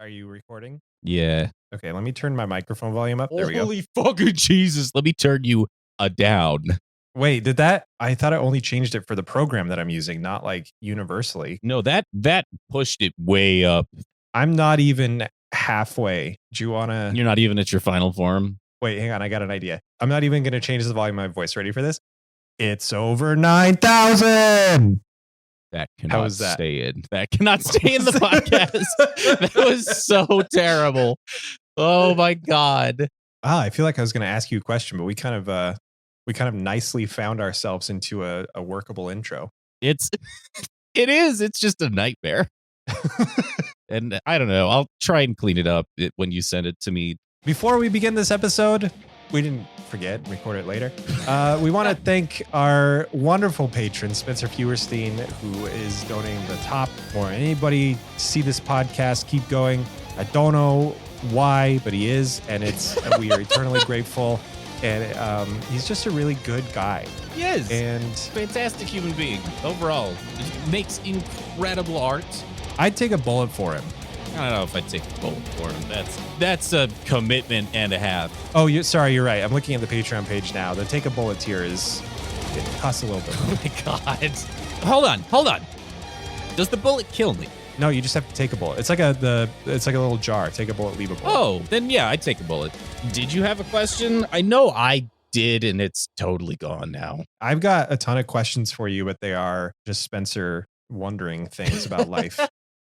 Are you recording? Yeah. Okay, let me turn my microphone volume up. There we go. Holy fucking Jesus. Let me turn you down. Wait, did that? I thought I only changed it for the program that I'm using, not like universally. No, that pushed it way up. I'm not even halfway. Do you want to You're not even at your final form. wait? Hang on, I got an idea. I'm not even going to change the volume of my voice. Ready for this? It's over 9,000. That How cannot was that? stay in. That cannot stay in the podcast. That was so terrible. Oh my God. I feel like I was going to ask you a question, but we kind of nicely found ourselves into a workable intro. It is. It's just a nightmare. And I don't know. I'll try and clean it up when you send it to me. Before we begin this episode, we didn't forget, record it later. We want to thank our wonderful patron, Spencer Feuerstein, who is donating the top more than anybody. See this podcast, keep going. I don't know why, but he is, and we are eternally grateful. And he's just a really good guy. He is. And Fantastic human being overall. Makes incredible art. I'd take a bullet for him. I don't know if I'd take a bullet for him. That's a commitment and a half. Oh, you're right. I'm looking at the Patreon page now. The take a bullet tier it costs a little bit. Oh my God. Hold on. Does the bullet kill me? No, you just have to take a bullet. It's like a little jar. Take a bullet, leave a bullet. Oh, then yeah, I'd take a bullet. Did you have a question? I know I did, and it's totally gone now. I've got a ton of questions for you, but they are just Spencer wondering things about life.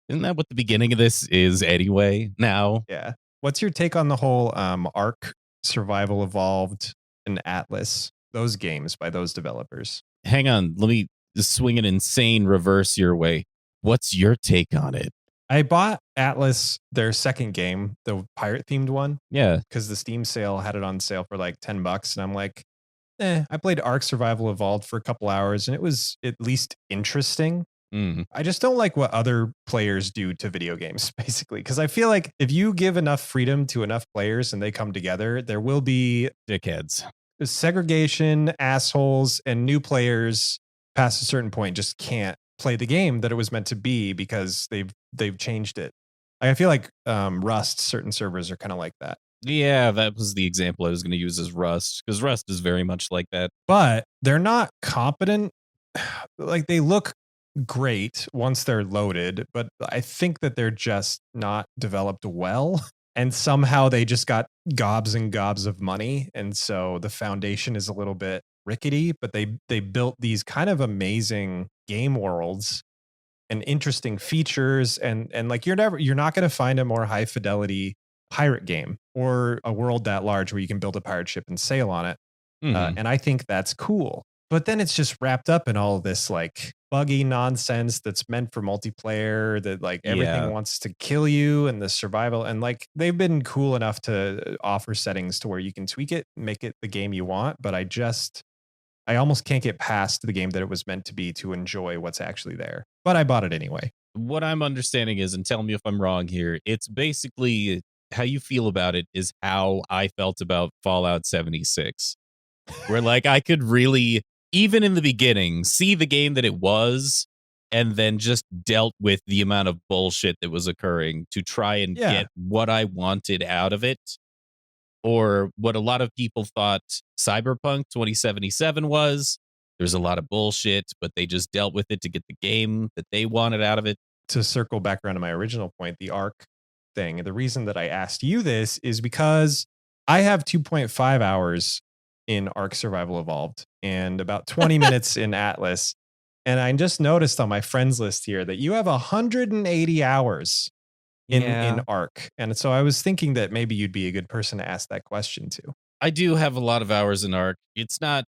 Isn't that what the beginning of this is anyway now? Yeah. What's your take on the whole Ark, Survival Evolved, and Atlas, those games by those developers? Hang on. Let me just swing an insane reverse your way. What's your take on it? I bought Atlas, their second game, the pirate-themed one. Yeah. Because the Steam sale had it on sale for like $10. And I'm like, I played Ark Survival Evolved for a couple hours, and it was at least interesting. I just don't like what other players do to video games, basically, because I feel like if you give enough freedom to enough players and they come together, there will be dickheads, segregation, assholes, and new players past a certain point just can't play the game that it was meant to be because they've changed it. I feel like Rust, certain servers are kind of like that. Yeah, that was the example I was going to use as Rust, because Rust is very much like that. But they're not competent. Like, they look great once they're loaded, but I think that they're just not developed well. And somehow they just got gobs and gobs of money. And so the foundation is a little bit rickety, but they built these kind of amazing game worlds and interesting features. And like, you're not going to find a more high fidelity pirate game or a world that large where you can build a pirate ship and sail on it. And I think that's cool. But then it's just wrapped up in all this like buggy nonsense that's meant for multiplayer, that like everything wants to kill you, and the survival. And like, they've been cool enough to offer settings to where you can tweak it, make it the game you want. But I almost can't get past the game that it was meant to be to enjoy what's actually there. But I bought it anyway. What I'm understanding is, and tell me if I'm wrong here, it's basically how you feel about it is how I felt about Fallout 76. Where like I could really, even in the beginning, see the game that it was, and then just dealt with the amount of bullshit that was occurring to try and get what I wanted out of it. Or what a lot of people thought Cyberpunk 2077 was. There's a lot of bullshit, but they just dealt with it to get the game that they wanted out of it. To circle back around to my original point, the Ark thing, the reason that I asked you this is because I have 2.5 hours in Ark Survival Evolved and about 20 minutes in Atlas. And I just noticed on my friends list here that you have 180 hours in Ark. And so I was thinking that maybe you'd be a good person to ask that question to. I do have a lot of hours in Ark. It's not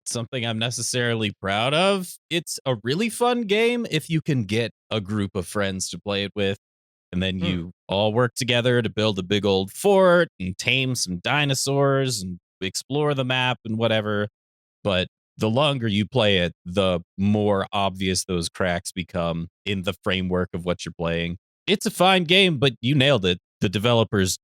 something I'm necessarily proud of. It's a really fun game if you can get a group of friends to play it with. And then you all work together to build a big old fort and tame some dinosaurs and explore the map and whatever. But the longer you play it, the more obvious those cracks become in the framework of what you're playing. It's a fine game, but you nailed it. The developers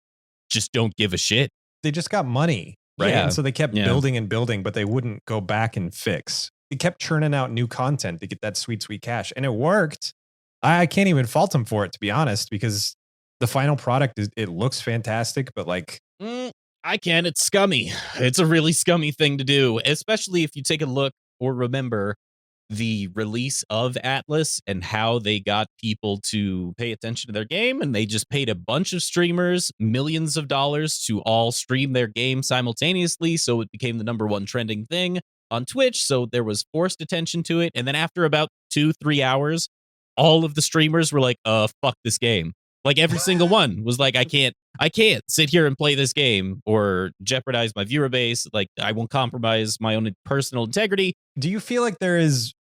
just don't give a shit. They just got money, right? Yeah. And so they kept building and building, but they wouldn't go back and fix. They kept churning out new content to get that sweet, sweet cash. And it worked. I can't even fault them for it, to be honest, because The final product it looks fantastic, but like I can. It's scummy. It's a really scummy thing to do, especially if you take a look or remember the release of Atlas and how they got people to pay attention to their game. And they just paid a bunch of streamers millions of dollars to all stream their game simultaneously. So it became the #1 trending thing on Twitch. So there was forced attention to it. And then after about 2-3 hours, all of the streamers were like, fuck this game. Like every single one was like, I can't sit here and play this game or jeopardize my viewer base. Like I won't compromise my own personal integrity. Do you feel like those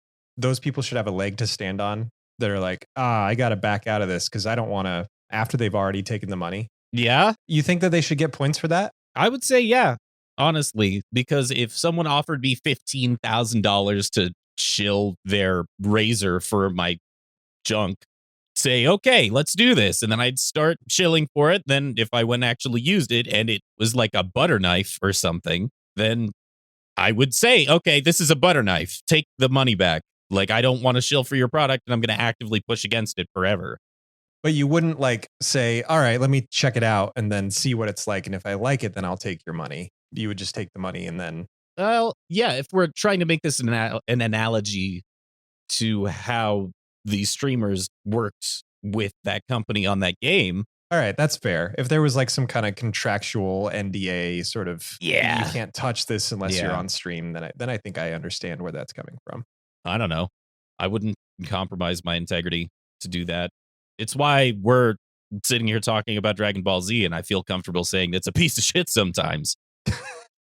people should have a leg to stand on that are like, I got to back out of this because I don't want to, after they've already taken the money? Yeah. You think that they should get points for that? I would say, yeah, honestly, because if someone offered me $15,000 to shill their razor for my junk, say, okay, let's do this. And then I'd start chilling for it. Then if I went and actually used it and it was like a butter knife or something, then I would say, okay, this is a butter knife. Take the money back. Like, I don't want to shill for your product and I'm going to actively push against it forever. But you wouldn't like say, all right, let me check it out and then see what it's like. And if I like it, then I'll take your money. You would just take the money and then. Well, yeah, if we're trying to make this an analogy to how these streamers worked with that company on that game. All right, that's fair. If there was like some kind of contractual NDA sort of, you can't touch this unless you're on stream, then I think I understand where that's coming from. I don't know. I wouldn't compromise my integrity to do that. It's why we're sitting here talking about Dragon Ball Z, and I feel comfortable saying it's a piece of shit sometimes.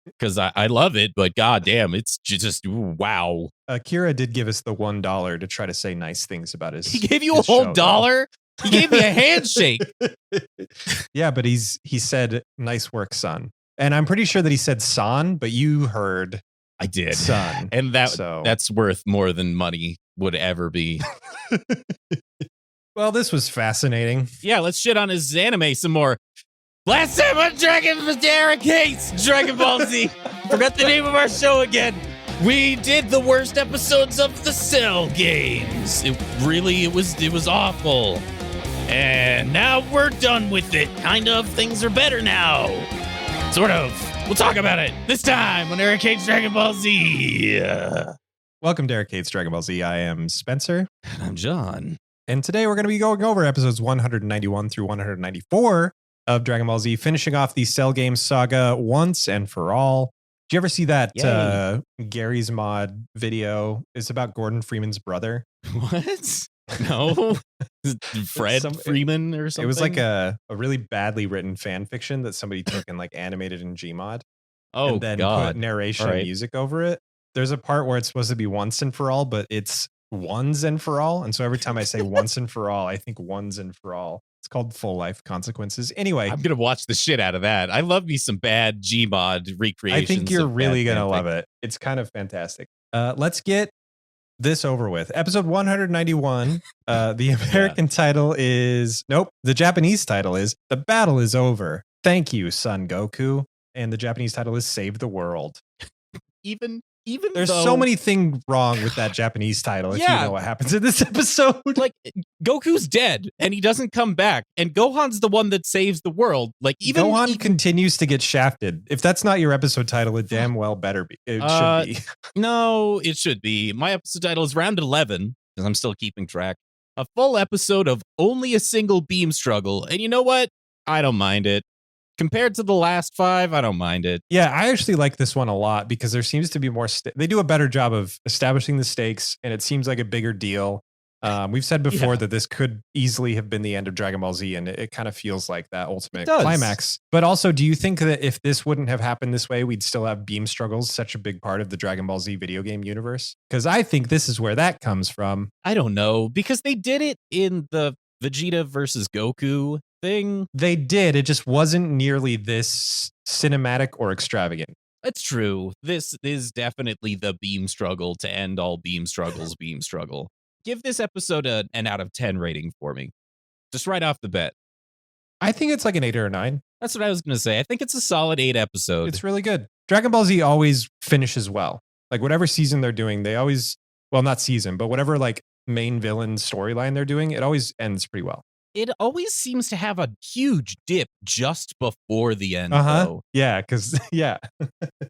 Because I love it, but goddamn, it's just wow. Akira did give us the $1 to try to say nice things about his. He gave you a whole dollar? He gave me a handshake. Yeah, but he said, nice work, son. And I'm pretty sure that he said son, but you heard I did. Son. And that's worth more than money would ever be. Well, this was fascinating. Yeah, let's shit on his anime some more. Last time on Derek hates Dragon Ball Z. Forgot the name of our show again. We did the worst episodes of the Cell games. It was awful. And now we're done with it. Kind of. Things are better now. Sort of. We'll talk about it this time on Eric Hates Dragon Ball Z. Welcome to Eric Hates Dragon Ball Z. I am Spencer. And I'm John. And today we're going to be going over episodes 191 through 194 of Dragon Ball Z, finishing off the Cell game saga once and for all. Did you ever see that Gary's Mod video? It's about Gordon Freeman's brother. What? No. Fred Freeman or something? It was like a really badly written fan fiction that somebody took and like animated in Gmod. Oh, and then God. put narration and music over it. There's a part where it's supposed to be once and for all, but it's ones and for all. And so every time I say once and for all, I think ones and for all. It's called Full Life Consequences. Anyway, I'm going to watch the shit out of that. I love me some bad Gmod recreations. I think you're really going to love it. It's kind of fantastic. Let's get this over with. Episode 191. The American title is, the Japanese title is The Battle is Over. Thank you, Son Goku. And the Japanese title is Save the World. Even there's so many things wrong with that Japanese title. If you know what happens in this episode, like Goku's dead and he doesn't come back, and Gohan's the one that saves the world. Like even Gohan continues to get shafted. If that's not your episode title, it damn well better be. It should be. No, it should be. My episode title is Round 11 because I'm still keeping track. A full episode of only a single beam struggle, and you know what? I don't mind it. Compared to the last 5, I don't mind it. Yeah, I actually like this one a lot because there seems to be more. They do a better job of establishing the stakes, and it seems like a bigger deal. We've said before that this could easily have been the end of Dragon Ball Z, and it kind of feels like that ultimate climax. But also, do you think that if this wouldn't have happened this way, we'd still have beam struggles such a big part of the Dragon Ball Z video game universe? Because I think this is where that comes from. I don't know, because they did it in the Vegeta versus Goku thing. They did. It just wasn't nearly this cinematic or extravagant. That's true. This is definitely the beam struggle to end all beam struggles. Beam struggle. Give this episode an out of 10 rating for me. Just right off the bat. I think it's like an 8 or a 9. That's what I was going to say. I think it's a solid 8 episode. It's really good. Dragon Ball Z always finishes well. Like whatever season they're doing, they always, well, not season, but whatever like main villain storyline they're doing, it always ends pretty well. It always seems to have a huge dip just before the end, Uh-huh. though. Yeah, because yeah.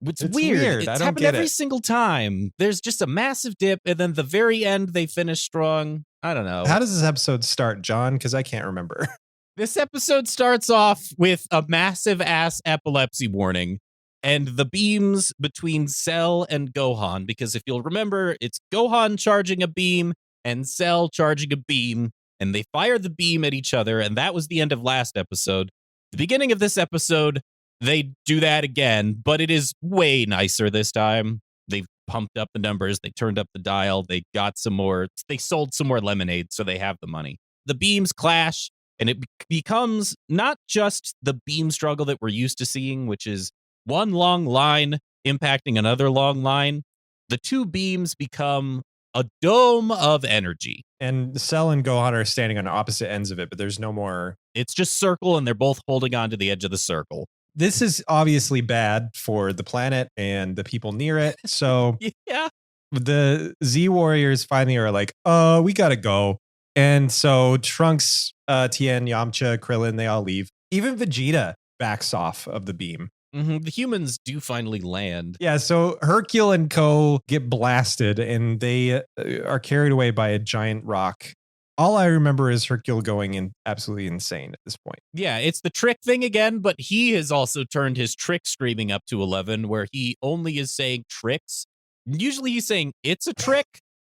It's It's weird. weird. I It's don't happened get every it. single time. There's just a massive dip, and then the very end, they finish strong. I don't know. How does this episode start, John? Because I can't remember. This episode starts off with a massive ass epilepsy warning and the beams between Cell and Gohan. Because if you'll remember, it's Gohan charging a beam and Cell charging a beam, and they fire the beam at each other. And that was the end of last episode. The beginning of this episode, they do that again, but it is way nicer this time. They've pumped up the numbers, they turned up the dial, they got some more, they sold some more lemonade, so they have the money. The beams clash, and it becomes not just the beam struggle that we're used to seeing, which is one long line impacting another long line. The two beams become a dome of energy. And Cell and Gohan are standing on opposite ends of it, but there's no more. It's just circle, and they're both holding on to the edge of the circle. This is obviously bad for the planet and the people near it. So Yeah. the Z Warriors finally are like, we gotta go. And so Trunks, Tien, Yamcha, Krillin, they all leave. Even Vegeta backs off of the beam. The humans do finally land. Yeah, so Hercule and Co. get blasted and they are carried away by a giant rock. All I remember is Hercule going in absolutely insane at this point. Yeah, it's the trick thing again, but he has also turned his trick screaming up to 11, where he only is saying tricks. Usually he's saying it's a trick.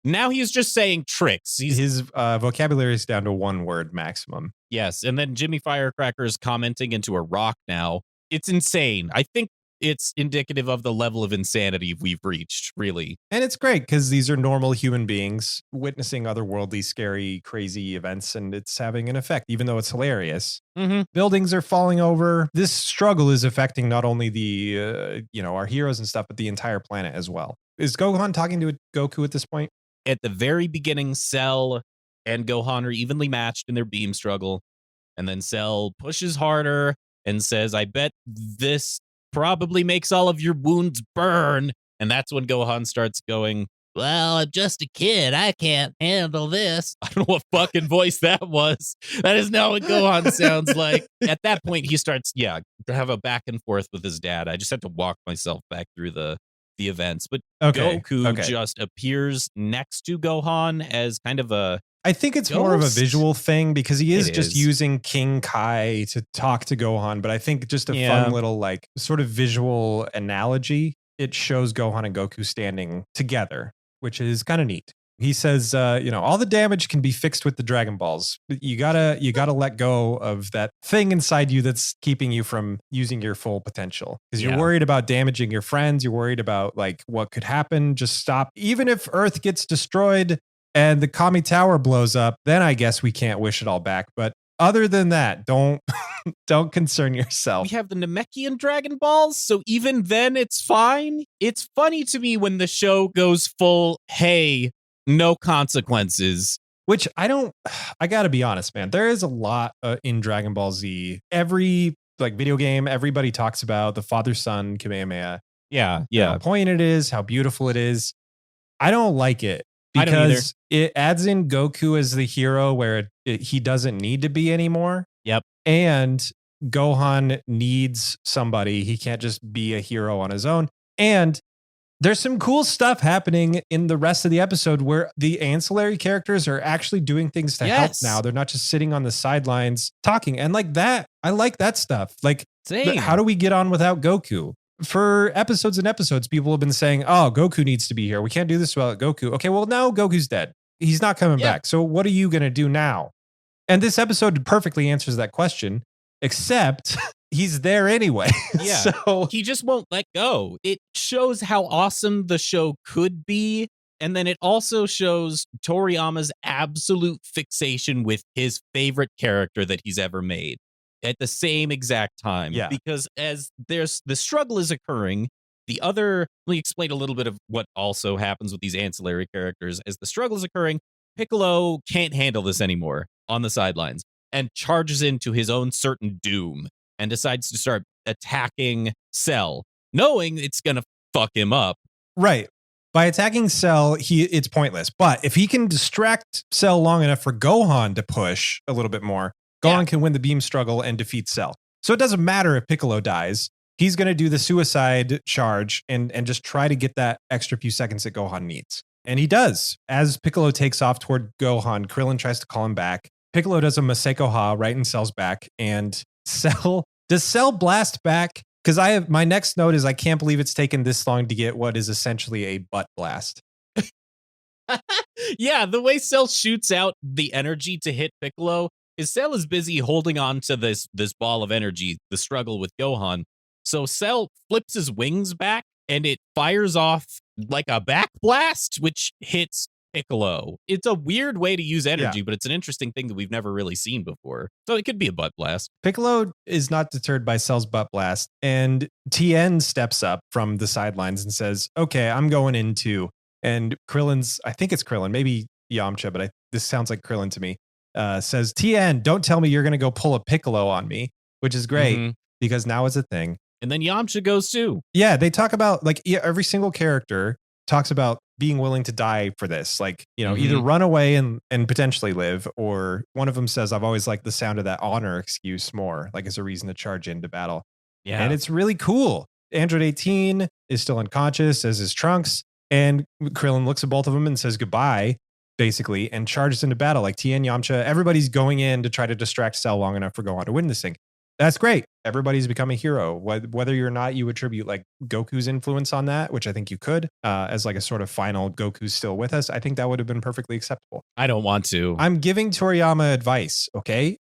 Now he's just saying tricks. His vocabulary is down to one word maximum. Yes, and then Jimmy Firecracker is commenting into a rock now. It's insane. I think it's indicative of the level of insanity we've reached, really. And it's great because these are normal human beings witnessing otherworldly, scary, crazy events, and it's having an effect, even though it's hilarious. Buildings are falling over. This struggle is affecting not only the, our heroes and stuff, but the entire planet as well. Is Gohan talking to Goku at this point? At the very beginning, Cell and Gohan are evenly matched in their beam struggle. And then Cell pushes harder and says, I bet this probably makes all of your wounds burn. And that's when Gohan starts going, well, I'm just a kid. I can't handle this. I don't know what fucking voice that was. That is not what Gohan sounds like. At that point, he starts, to have a back and forth with his dad. I just had to walk myself back through the events. But Goku just appears next to Gohan as kind of a I think it's more of a visual thing because he is just using King Kai to talk to Gohan. But I think just a fun little like sort of visual analogy. It shows Gohan and Goku standing together, which is kind of neat. He says, all the damage can be fixed with the Dragon Balls. You gotta let go of that thing inside you that's keeping you from using your full potential. Because you're worried about damaging your friends. You're worried about like what could happen. Just stop. Even if Earth gets destroyed and the Kami Tower blows up, then I guess we can't wish it all back. But other than that, don't concern yourself. We have the Namekian Dragon Balls, so even then it's fine. It's funny to me when the show goes full, hey, no consequences. Which I gotta be honest, man. There is a lot in Dragon Ball Z. Every like video game, everybody talks about the father-son Kamehameha. Yeah. How poignant it is, how beautiful it is. I don't like it because it adds in Goku as the hero where he doesn't need to be anymore. Yep. And Gohan needs somebody. He can't just be a hero on his own. And there's some cool stuff happening in the rest of the episode where the ancillary characters are actually doing things to help now. They're not just sitting on the sidelines talking. And like that, I like that stuff. Like, how do we get on without Goku? For episodes and episodes, people have been saying, oh, Goku needs to be here. We can't do this without Goku. Okay, well, now Goku's dead. He's not coming back. So what are you going to do now? And this episode perfectly answers that question, except he's there anyway. Yeah. So he just won't let go. It shows how awesome the show could be. And then it also shows Toriyama's absolute fixation with his favorite character that he's ever made at the same exact time. Yeah. Because as the struggle is occurring, let me explain a little bit of what also happens with these ancillary characters. As the struggle is occurring, Piccolo can't handle this anymore on the sidelines and charges into his own certain doom and decides to start attacking Cell, knowing it's going to fuck him up. Right. By attacking Cell, it's pointless. But if he can distract Cell long enough for Gohan to push a little bit more, Gohan can win the beam struggle and defeat Cell. So it doesn't matter if Piccolo dies. He's going to do the suicide charge and just try to get that extra few seconds that Gohan needs. And he does. As Piccolo takes off toward Gohan, Krillin tries to call him back. Piccolo does a Maseko Ha right in Cell's back. And does Cell blast back? Because my next note is I can't believe it's taken this long to get what is essentially a butt blast. Yeah, the way Cell shoots out the energy to hit Piccolo is Cell is busy holding on to this ball of energy, the struggle with Gohan. So Cell flips his wings back and it fires off like a back blast, which hits Piccolo. It's a weird way to use energy, but it's an interesting thing that we've never really seen before. So it could be a butt blast. Piccolo is not deterred by Cell's butt blast, and Tien steps up from the sidelines and says, okay, I'm going in too. And I think it's Krillin, maybe Yamcha, but this sounds like Krillin to me, says, Tien, don't tell me you're going to go pull a Piccolo on me, which is great because now it's a thing. And then Yamcha goes too. Yeah, they talk about, like, every single character talks about being willing to die for this. Like, either run away and potentially live, or one of them says, I've always liked the sound of that honor excuse more, like as a reason to charge into battle. Yeah. And it's really cool. Android 18 is still unconscious, as is Trunks. And Krillin looks at both of them and says goodbye, basically, and charges into battle. Like Tien, Yamcha, everybody's going in to try to distract Cell long enough for Gohan to win this thing. That's great. Everybody's become a hero. Whether or not you attribute like Goku's influence on that, which I think you could, as like a sort of final Goku's still with us, I think that would have been perfectly acceptable. I don't want to. I'm giving Toriyama advice, okay?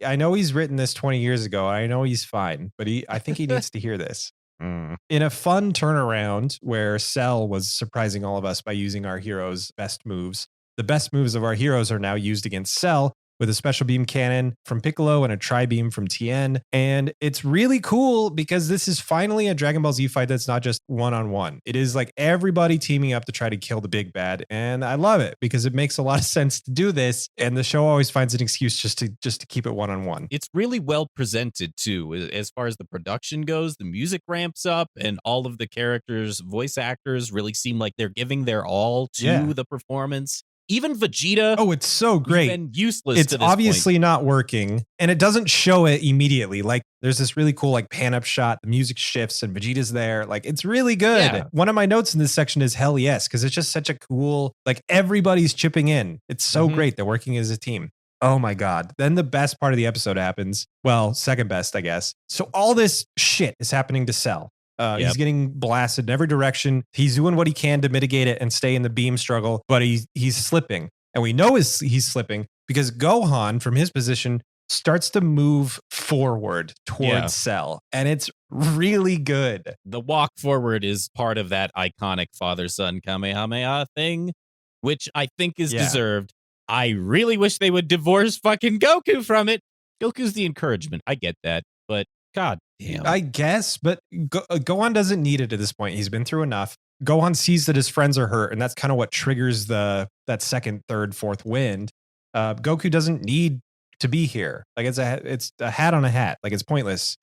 I know he's written this 20 years ago. I know he's fine, but I think he needs to hear this. In a fun turnaround where Cell was surprising all of us by using our heroes' best moves, the best moves of our heroes are now used against Cell, with a special beam cannon from Piccolo and a tri-beam from Tien. And it's really cool because this is finally a Dragon Ball Z fight that's not just one-on-one. It is like everybody teaming up to try to kill the big bad. And I love it because it makes a lot of sense to do this. And the show always finds an excuse just to keep it one-on-one. It's really well presented too. As far as the production goes, the music ramps up and all of the characters, voice actors really seem like they're giving their all to the performance. Even Vegeta. Oh, it's so great. Been useless. It's to this obviously point. not working, and it doesn't show it immediately. Like there's this really cool like pan up shot. The music shifts, and Vegeta's there. Like it's really good. Yeah. One of my notes in this section is hell yes, because it's just such a cool. Like everybody's chipping in. It's so great. They're working as a team. Oh my God. Then the best part of the episode happens. Well, second best, I guess. So all this shit is happening to Cell. He's getting blasted in every direction. He's doing what he can to mitigate it and stay in the beam struggle, but he's slipping. And we know he's slipping because Gohan, from his position, starts to move forward towards Cell. And it's really good. The walk forward is part of that iconic father-son Kamehameha thing, which I think is deserved. I really wish they would divorce fucking Goku from it. Goku's the encouragement. I get that, but God damn. I guess, but Gohan doesn't need it at this point. He's been through enough. Gohan sees that his friends are hurt, and that's kind of what triggers that second, third, fourth wind. Goku doesn't need to be here. Like it's a hat on a hat. Like it's pointless.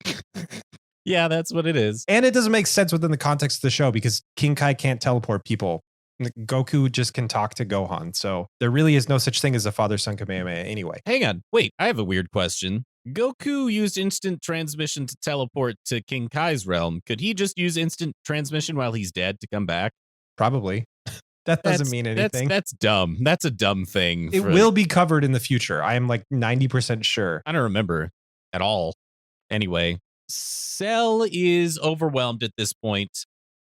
Yeah, that's what it is. And it doesn't make sense within the context of the show because King Kai can't teleport people. Goku just can talk to Gohan. So there really is no such thing as a father-son Kamehameha anyway. Hang on. Wait, I have a weird question. Goku used instant transmission to teleport to King Kai's realm. Could he just use instant transmission while he's dead to come back? Probably. That doesn't mean anything. That's dumb. That's a dumb thing. It will be covered in the future. I am like 90% sure. I don't remember at all. Anyway, Cell is overwhelmed at this point,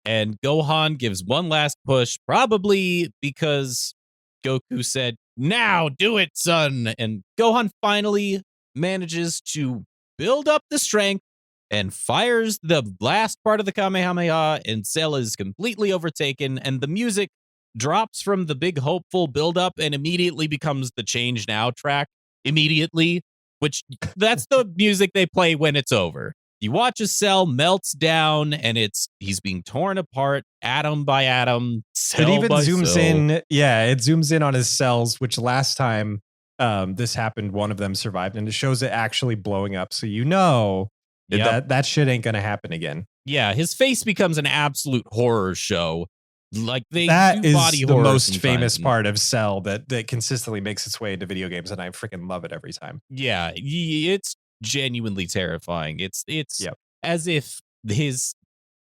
and Gohan gives one last push, probably because Goku said, "Now do it, son." And Gohan finally manages to build up the strength and fires the last part of the Kamehameha, and Cell is completely overtaken, and the music drops from the big hopeful buildup and immediately becomes the Change Now track immediately, which that's the music they play when it's over. You watch as Cell melts down and he's being torn apart atom by atom, cell it even by zooms cell. in. Yeah, it zooms in on his cells, which last time this happened, one of them survived, and it shows it actually blowing up. So that shit ain't gonna happen again. Yeah, his face becomes an absolute horror show. Like they That do body is the horror most sometimes. famous part of Cell that consistently makes its way into video games, and I freaking love it every time. Yeah, it's genuinely terrifying. It's Yep. as if his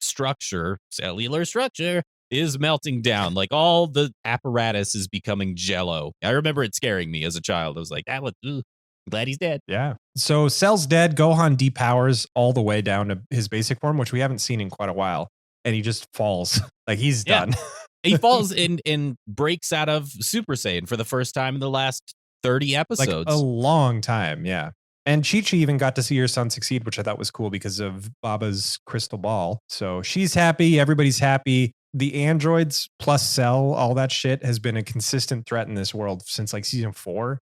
cellular structure, is melting down. Like all the apparatus is becoming jello. I remember it scaring me as a child. I was like, that was, I'm glad he's dead. Yeah. So Cell's dead. Gohan depowers all the way down to his basic form, which we haven't seen in quite a while. And he just falls. Like he's Yeah. done. He falls and breaks out of Super Saiyan for the first time in the last 30 Like episodes. a long time. Yeah. And Chi-Chi even got to see her son succeed, which I thought was cool because of Baba's crystal ball. So she's happy. Everybody's happy. The androids plus Cell, all that shit has been a consistent threat in this world since like season 4.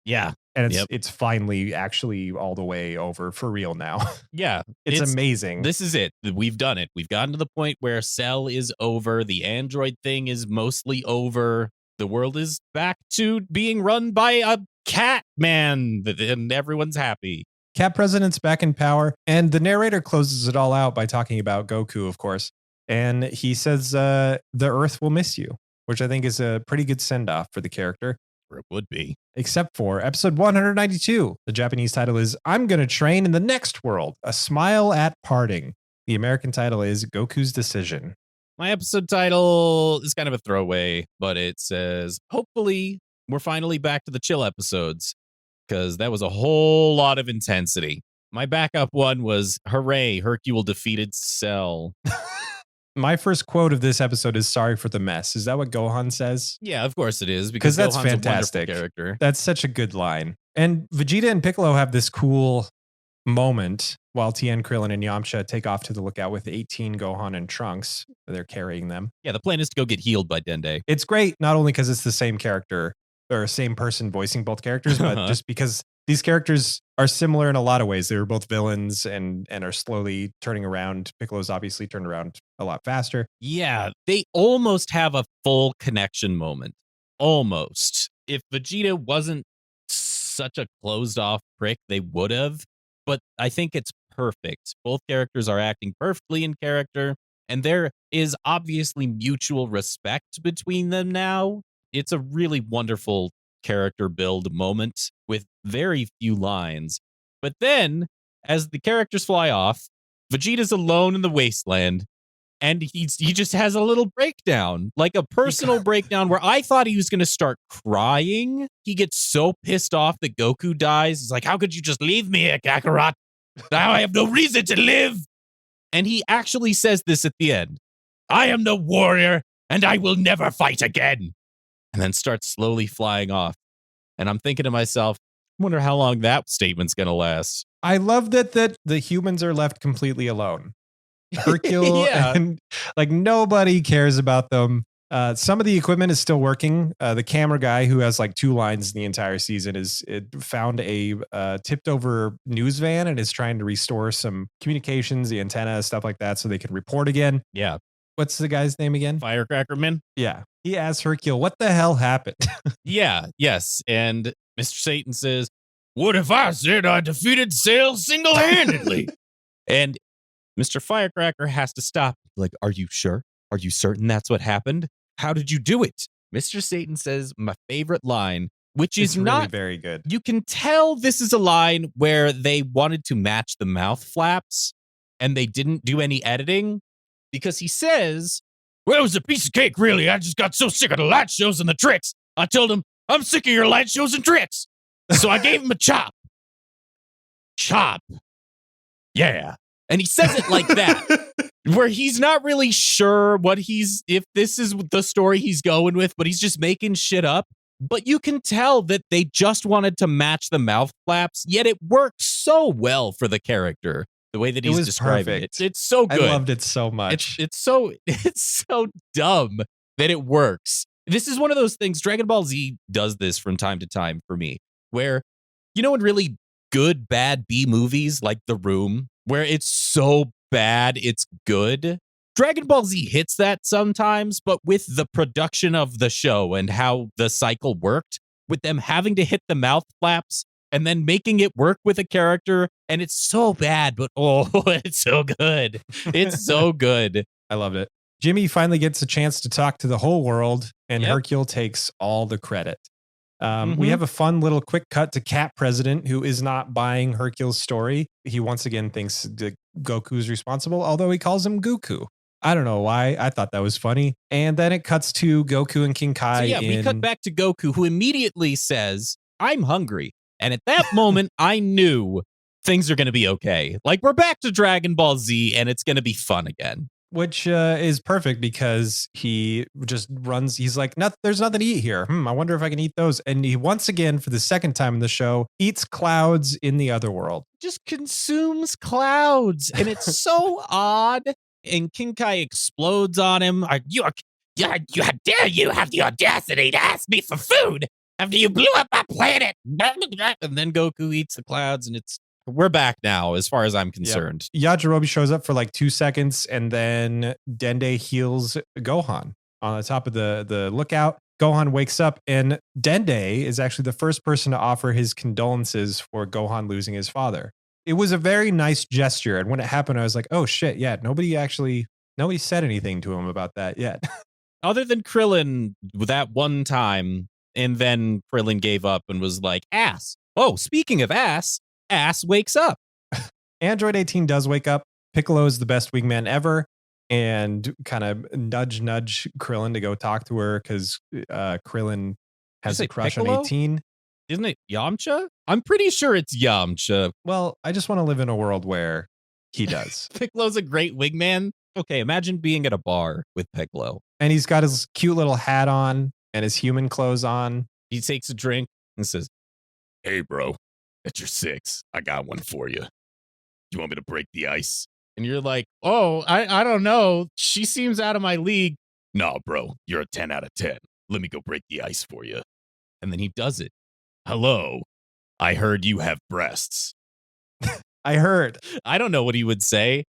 Yeah. And Yep. it's finally actually all the way over for real now. Yeah. It's amazing. This is it. We've done it. We've gotten to the point where Cell is over. The android thing is mostly over. The world is back to being run by a cat man, and everyone's happy. Cat President's back in power, and the narrator closes it all out by talking about Goku, of course. And he says, the Earth will miss you, which I think is a pretty good send-off for the character. Or it would be. Except for episode 192. The Japanese title is I'm Gonna Train in the Next World, A Smile at Parting. The American title is Goku's Decision. My episode title is kind of a throwaway, but it says, hopefully we're finally back to the chill episodes, because that was a whole lot of intensity. My backup one was, hooray, Hercule defeated Cell. My first quote of this episode is sorry for the mess. Is that what Gohan says? Yeah, of course it is, because that's Gohan's fantastic. a wonderful character. That's such a good line. And Vegeta and Piccolo have this cool moment while Tien, Krillin, and Yamcha take off to the lookout with 18 Gohan and Trunks. They're carrying them. Yeah, the plan is to go get healed by Dende. It's great, not only because it's the same character or same person voicing both characters, but just because these characters are similar in a lot of ways. They were both villains and are slowly turning around. Piccolo's obviously turned around a lot faster. Yeah, they almost have a full connection moment. Almost. If Vegeta wasn't such a closed off prick, they would have. But I think it's perfect. Both characters are acting perfectly in character, and there is obviously mutual respect between them now. It's a really wonderful character build moment with very few lines. But then, as the characters fly off, Vegeta's alone in the wasteland, and he just has a little breakdown, like a personal breakdown where I thought he was going to start crying. He gets so pissed off that Goku dies. He's like, how could you just leave me here, Kakarot? Now I have no reason to live. And he actually says this at the end. I am no warrior, and I will never fight again. And then starts slowly flying off. And I'm thinking to myself, I wonder how long that statement's going to last. I love that the humans are left completely alone. Hercule and like nobody cares about them. Some of the equipment is still working. The camera guy, who has like 2 lines in the entire season, found a tipped over news van and is trying to restore some communications, the antenna, stuff like that, so they can report again. Yeah. What's the guy's name again? Firecracker Man? Yeah. He asks Hercule, what the hell happened? Yeah, yes. And Mr. Satan says, what if I said I defeated Cell single-handedly? And Mr. Firecracker has to stop. Like, are you sure? Are you certain that's what happened? How did you do it? Mr. Satan says my favorite line, which is really not very good. You can tell this is a line where they wanted to match the mouth flaps and they didn't do any editing, because he says, well, it was a piece of cake, really. I just got so sick of the light shows and the tricks. I told him, I'm sick of your light shows and tricks. So I gave him a chop. Chop. Yeah. And he says it like that, where he's not really sure if this is the story he's going with, but he's just making shit up. But you can tell that they just wanted to match the mouth flaps, yet it works so well for the character. The way that he's describing it. It's so good. I loved it so much. It's so dumb that it works. This is one of those things, Dragon Ball Z does this from time to time for me, where, in really good, bad B movies like The Room, where it's so bad, it's good. Dragon Ball Z hits that sometimes, but with the production of the show and how the cycle worked, with them having to hit the mouth flaps and then making it work with a character, and it's so bad, but oh, it's so good. It's so good. I loved it. Jimmy finally gets a chance to talk to the whole world, and Yep. Hercule takes all the credit. We Mhm. have a fun little quick cut to Cat President, who is not buying Hercule's story. He once again thinks that Goku's responsible, although he calls him Goku. I don't know why. I thought that was funny. And then it cuts to Goku and King Kai So yeah, we cut in back to Goku, who immediately says, "I'm hungry." And at that moment, I knew things are going to be okay. Like, we're back to Dragon Ball Z, and it's going to be fun again. which is perfect because he just runs. He's like, there's nothing to eat here. I wonder if I can eat those. And he once again, for the second time in the show, eats clouds in the other world. Just consumes clouds, and it's so odd. And King Kai explodes on him. How dare you have the audacity to ask me for food after you blew up my planet? And then Goku eats the clouds, and we're back now, as far as I'm concerned. Yep. Yajirobe shows up for like 2 seconds, and then Dende heals Gohan on the top of the lookout. Gohan wakes up, and Dende is actually the first person to offer his condolences for Gohan losing his father. It was a very nice gesture, and when it happened, I was like, "Oh shit, yeah!" Nobody said anything to him about that yet. Other than Krillin that one time, and then Krillin gave up and was like, "Ass." Oh, speaking of ass wakes up. Android 18 does wake up. Piccolo is the best wingman ever, and kind of nudge Krillin to go talk to her because Krillin has a crush Piccolo? on 18. Isn't it Yamcha? I'm pretty sure it's Yamcha. Well, I just want to live in a world where he does. Piccolo's a great wingman. Okay, imagine being at a bar with Piccolo. And he's got his cute little hat on and his human clothes on. He takes a drink and says, "Hey, bro, at your 6, I got one for you. You want me to break the ice?" And you're like, "Oh, I don't know. She seems out of my league." "No, bro, you're a 10 out of 10. Let me go break the ice for you." And then he does it. "Hello, I heard you have breasts." I heard. I don't know what he would say.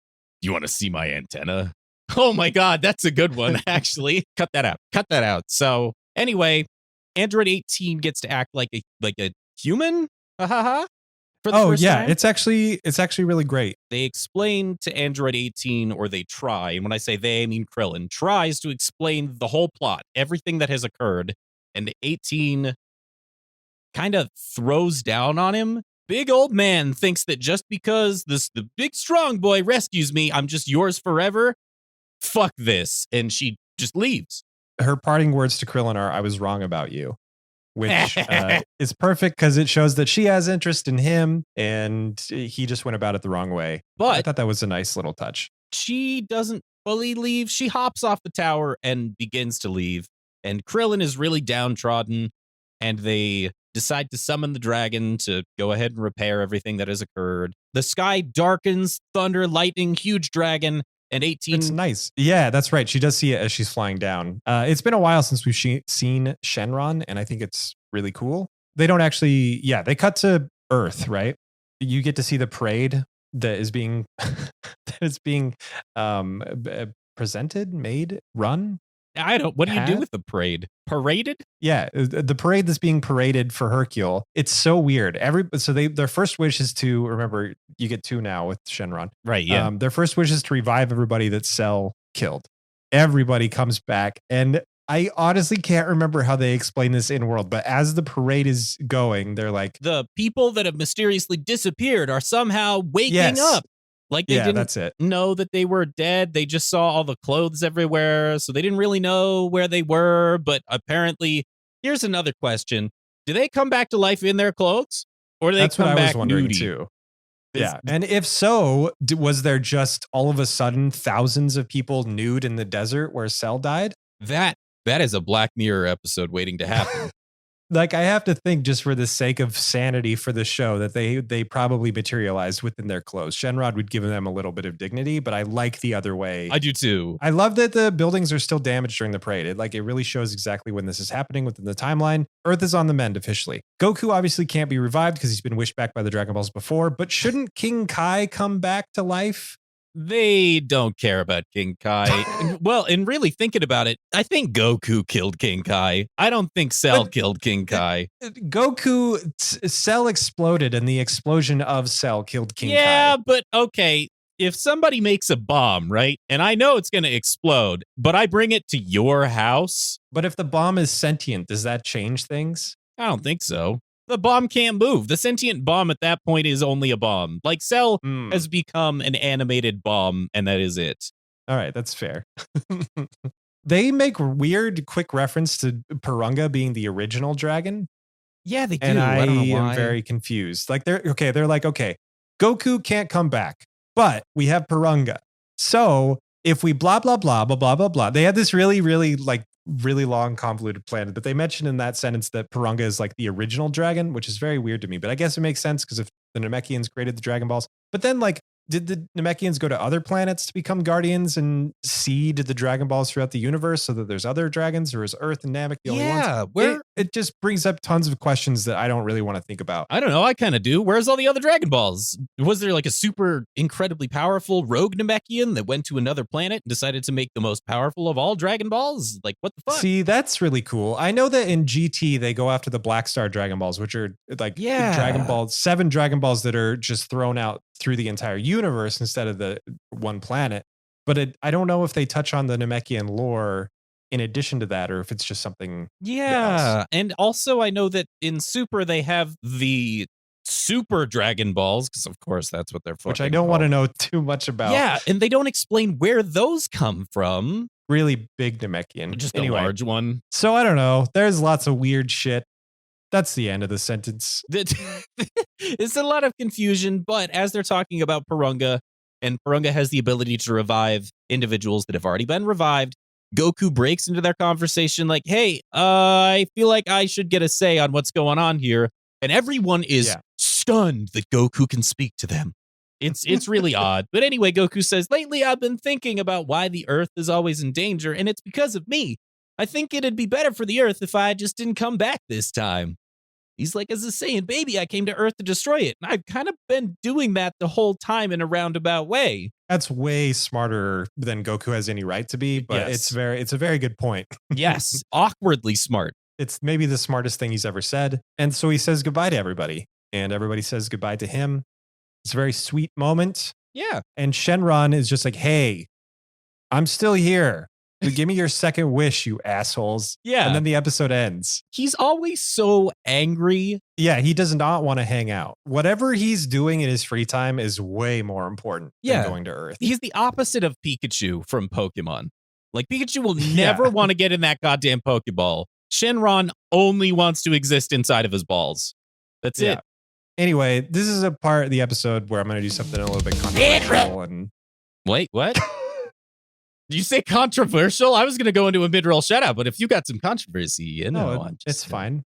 "Do you want to see my antenna?" Oh my God, that's a good one, actually. Cut that out. So anyway, Android 18 gets to act like a human. Ha ha ha. For the first time. It's actually really great. They explain to Android 18, or they try, and when I say they, I mean Krillin, tries to explain the whole plot, everything that has occurred, and 18 kind of throws down on him. Big old man thinks that just because the big strong boy rescues me, I'm just yours forever. Fuck this. And she just leaves. Her parting words to Krillin are, "I was wrong about you," which is perfect because it shows that she has interest in him and he just went about it the wrong way. But I thought that was a nice little touch. She doesn't fully leave. She hops off the tower and begins to leave. And Krillin is really downtrodden, and they decide to summon the dragon to go ahead and repair everything that has occurred. The sky darkens, thunder, lightning, huge dragon, and 18. It's nice. Yeah, that's right. She does see it as she's flying down. It's been a while since we've seen Shenron, and I think it's really cool. They don't actually, they cut to Earth, right? You get to see the parade that is being presented, made, run. What do you do with the parade? Paraded? Yeah, the parade that's being paraded for Hercule. It's so weird. Their first wish is to, remember, you get 2 now with Shenron. Right, yeah. Their first wish is to revive everybody that Cell killed. Everybody comes back, and I honestly can't remember how they explain this in world, but as the parade is going, they're like, the people that have mysteriously disappeared are somehow waking up. Like they didn't that's it. know that they were dead. They just saw all the clothes everywhere. So they didn't really know where they were. But apparently, here's another question. Do they come back to life in their clothes? Or do they come back That's what I was wondering nudie? too. Yeah. And if so, was there just all of a sudden thousands of people nude in the desert where Cell died? That is a Black Mirror episode waiting to happen. Like, I have to think, just for the sake of sanity for the show, that they probably materialized within their clothes. Shenrod would give them a little bit of dignity, but I like the other way. I do too. I love that the buildings are still damaged during the parade. It really shows exactly when this is happening within the timeline. Earth is on the mend officially. Goku obviously can't be revived because he's been wished back by the Dragon Balls before, but shouldn't King Kai come back to life? They don't care about King Kai. Well, and really thinking about it, I think Goku killed King Kai. I don't think Cell killed King Kai. Cell exploded, and the explosion of Cell killed King Kai. Yeah, but okay. if somebody makes a bomb, right, and I know it's going to explode, but I bring it to your house, But if the bomb is sentient, does that change things? I don't think so. The bomb can't move. The sentient bomb at that point is only a bomb. Like, Cell Hmm. has become an animated bomb, and that is it. All right, that's fair. They make weird, quick reference to Purunga being the original dragon. Yeah, they do. And I don't know am why. very confused. Like they're like, okay, Goku can't come back, but we have Purunga. So if we blah blah blah blah blah blah blah, they had this really really long convoluted plan. But they mentioned in that sentence that Purunga is like the original dragon, which is very weird to me. But I guess it makes sense because if the Namekians created the Dragon Balls, but then like. Did the Namekians go to other planets to become guardians and seed the Dragon Balls throughout the universe so that there's other dragons, or is Earth and Namek the only ones? Yeah, where It just brings up tons of questions that I don't really want to think about. I don't know. I kind of do. Where's all the other Dragon Balls? Was there like a super incredibly powerful rogue Namekian that went to another planet and decided to make the most powerful of all Dragon Balls? Like, what the fuck? See, that's really cool. I know that in GT they go after the Black Star Dragon Balls, which are like Dragon Balls, 7 Dragon Balls that are just thrown out through the entire universe instead of the one planet. But I don't know if they touch on the Namekian lore in addition to that, or if it's just something else. And also I know that in Super they have the Super Dragon Balls, because of course that's what they're fucking Which I don't want to know too much about. Yeah, and they don't explain where those come from. Really big Namekian. Just anyway, a large one. So I don't know. There's lots of weird shit. That's the end of the sentence. It's a lot of confusion, but as they're talking about Purunga, and Purunga has the ability to revive individuals that have already been revived, Goku breaks into their conversation like, hey, I feel like I should get a say on what's going on here. And everyone is stunned that Goku can speak to them. It's really odd. But anyway, Goku says, lately I've been thinking about why the Earth is always in danger, and it's because of me. I think it'd be better for the Earth if I just didn't come back this time. He's like, as a Saiyan baby, I came to Earth to destroy it. And I've kind of been doing that the whole time in a roundabout way. That's way smarter than Goku has any right to be, but it's a very good point. Yes, awkwardly smart. It's maybe the smartest thing he's ever said. And so he says goodbye to everybody, and everybody says goodbye to him. It's a very sweet moment. Yeah. And Shenron is just like, hey, I'm still here. Give me your second wish, you assholes. Yeah. And then the episode ends. He's always so angry. Yeah, he does not want to hang out. Whatever he's doing in his free time is way more important than going to Earth. He's the opposite of Pikachu from Pokemon. Like, Pikachu will never want to get in that goddamn Pokeball. Shenron only wants to exist inside of his balls. That's it. Anyway, this is a part of the episode where I'm going to do something a little bit controversial. And wait, what? Did you say controversial? I was going to go into a mid-roll shout-out, but if you got some controversy, you know, no, it's fine.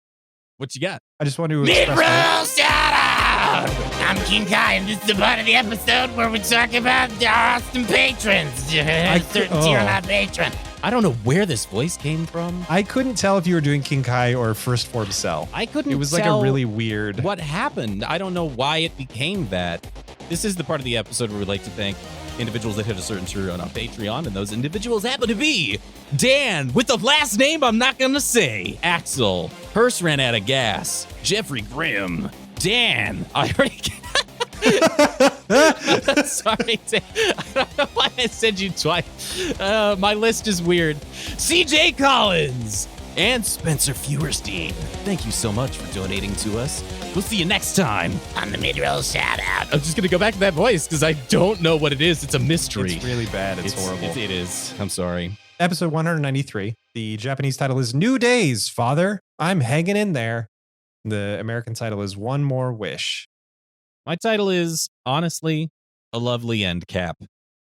What you got? I just want to mid-roll shout-out! I'm King Kai, and this is the part of the episode where we talk about our awesome patrons. Certain tier on our patron. I don't know where this voice came from. I couldn't tell if you were doing King Kai or First Form Cell. I couldn't It was like a really weird... What happened? I don't know why it became that. This is the part of the episode where we like to thank individuals that hit a certain tier on Patreon, and those individuals happen to be Dan, with the last name I'm not going to say, Axel, Hearst ran out of gas, Jeffrey Grimm, Dan, I already... Sorry, Dan. I don't know why I said you twice. My list is weird. CJ Collins and Spencer Feuerstein. Thank you so much for donating to us. We'll see you next time on the mid-roll shout-out. I'm just going to go back to that voice because I don't know what it is. It's a mystery. It's really bad. It's horrible. It is. I'm sorry. Episode 193. The Japanese title is New Days, Father. I'm hanging in there. The American title is One More Wish. My title is, honestly, A Lovely End Cap.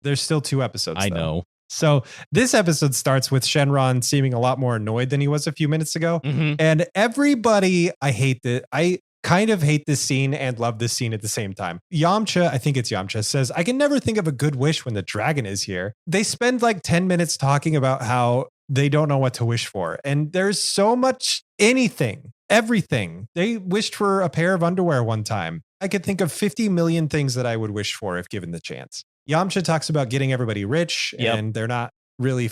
There's still 2 episodes, I know. So this episode starts with Shenron seeming a lot more annoyed than he was a few minutes ago. Mm-hmm. And everybody, I kind of hate this scene and love this scene at the same time. Yamcha, I think it's Yamcha, says, I can never think of a good wish when the dragon is here. They spend like 10 minutes talking about how they don't know what to wish for. And there's so much everything. They wished for a pair of underwear one time. I could think of 50 million things that I would wish for if given the chance. Yamcha talks about getting everybody rich, and they're not really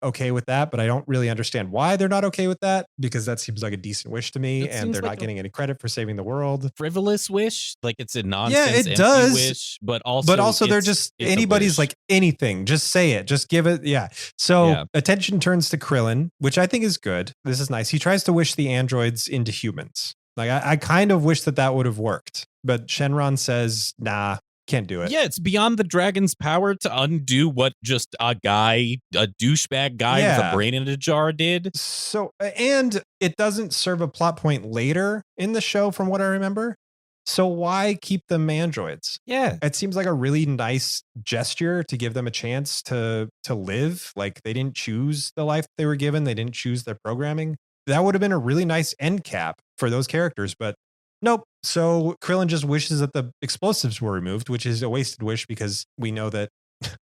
okay with that, but I don't really understand why they're not okay with that, because that seems like a decent wish to me, It and seems they're like not a getting any credit for saving the world. frivolous wish, like it's a Yeah, nonsense, it empty does. wish, but But also also they're it's just it's a anybody's wish. like anything. Just say it. Just give it. Yeah. So Yeah. attention turns to Krillin, which I think is good. This is nice. He tries to wish the androids into humans. Like I kind of wish that would have worked, but Shenron says, "Nah, can't do it." Yeah, it's beyond the dragon's power to undo what just a douchebag guy with a Yeah. brain in a jar did. So, and it doesn't serve a plot point later in the show, from what I remember. So why keep them androids? Yeah. It seems like a really nice gesture to give them a chance to live. Like they didn't choose the life they were given. They didn't choose their programming. That would have been a really nice end cap for those characters, but nope. So Krillin just wishes that the explosives were removed, which is a wasted wish because we know that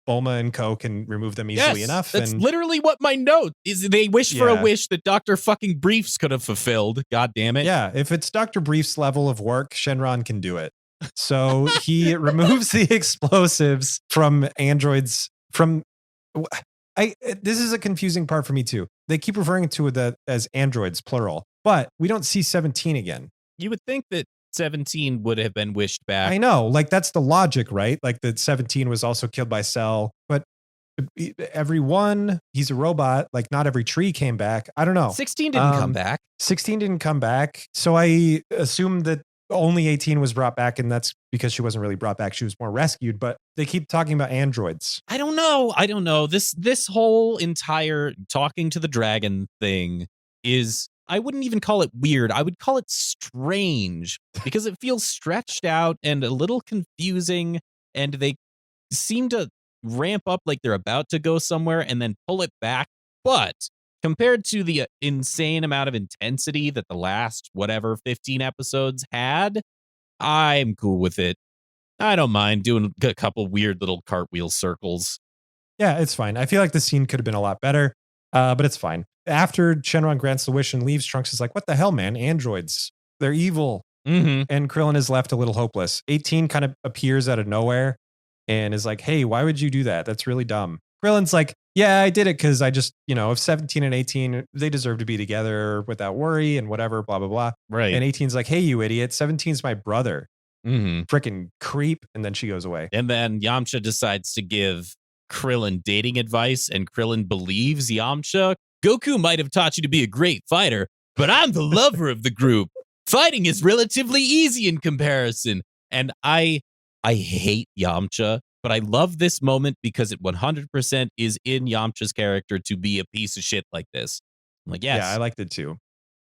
Bulma and Co can remove them easily enough. That's And literally what my note is. They wish for a Yeah. wish that Dr. fucking Briefs could have fulfilled. God damn it. yeah, if it's Dr. Brief's level of work, Shenron can do it. So he removes the explosives from androids from this is a confusing part for me too. They keep referring to it as androids plural, but we don't see 17 again. You would think that 17 would have been wished back. I know, like that's the logic, right? Like that 17 was also killed by Cell, but everyone, he's a robot. Like not every tree came back. I don't know. 16 didn't come back. 16 didn't come back. So I assume that only 18 was brought back, and that's because she wasn't really brought back. She was more rescued, but they keep talking about androids. I don't know. This whole entire talking to the dragon thing is, I wouldn't even call it weird. I would call it strange because it feels stretched out and a little confusing, and they seem to ramp up like they're about to go somewhere and then pull it back. But compared to the insane amount of intensity that the last, 15 episodes had, I'm cool with it. I don't mind doing a couple weird little cartwheel circles. Yeah, it's fine. I feel like the scene could have been a lot better, but it's fine. After Shenron grants the wish and leaves, Trunks is like, what the hell, man? Androids. They're evil. Mm-hmm. And Krillin is left a little hopeless. 18 kind of appears out of nowhere and is like, hey, why would you do that? That's really dumb. Krillin's like, yeah, I did it because I just, if 17 and 18, they deserve to be together without worry and whatever, blah, blah, blah. Right. And 18's like, hey, you idiot. 17's my brother. Mm-hmm. Freaking creep. And then she goes away. And then Yamcha decides to give Krillin dating advice, and Krillin believes Yamcha. Goku might have taught you to be a great fighter, but I'm the lover of the group. Fighting is relatively easy in comparison. And I hate Yamcha, but I love this moment because it 100% is in Yamcha's character to be a piece of shit like this. I'm like, yes. Yeah, I liked it too.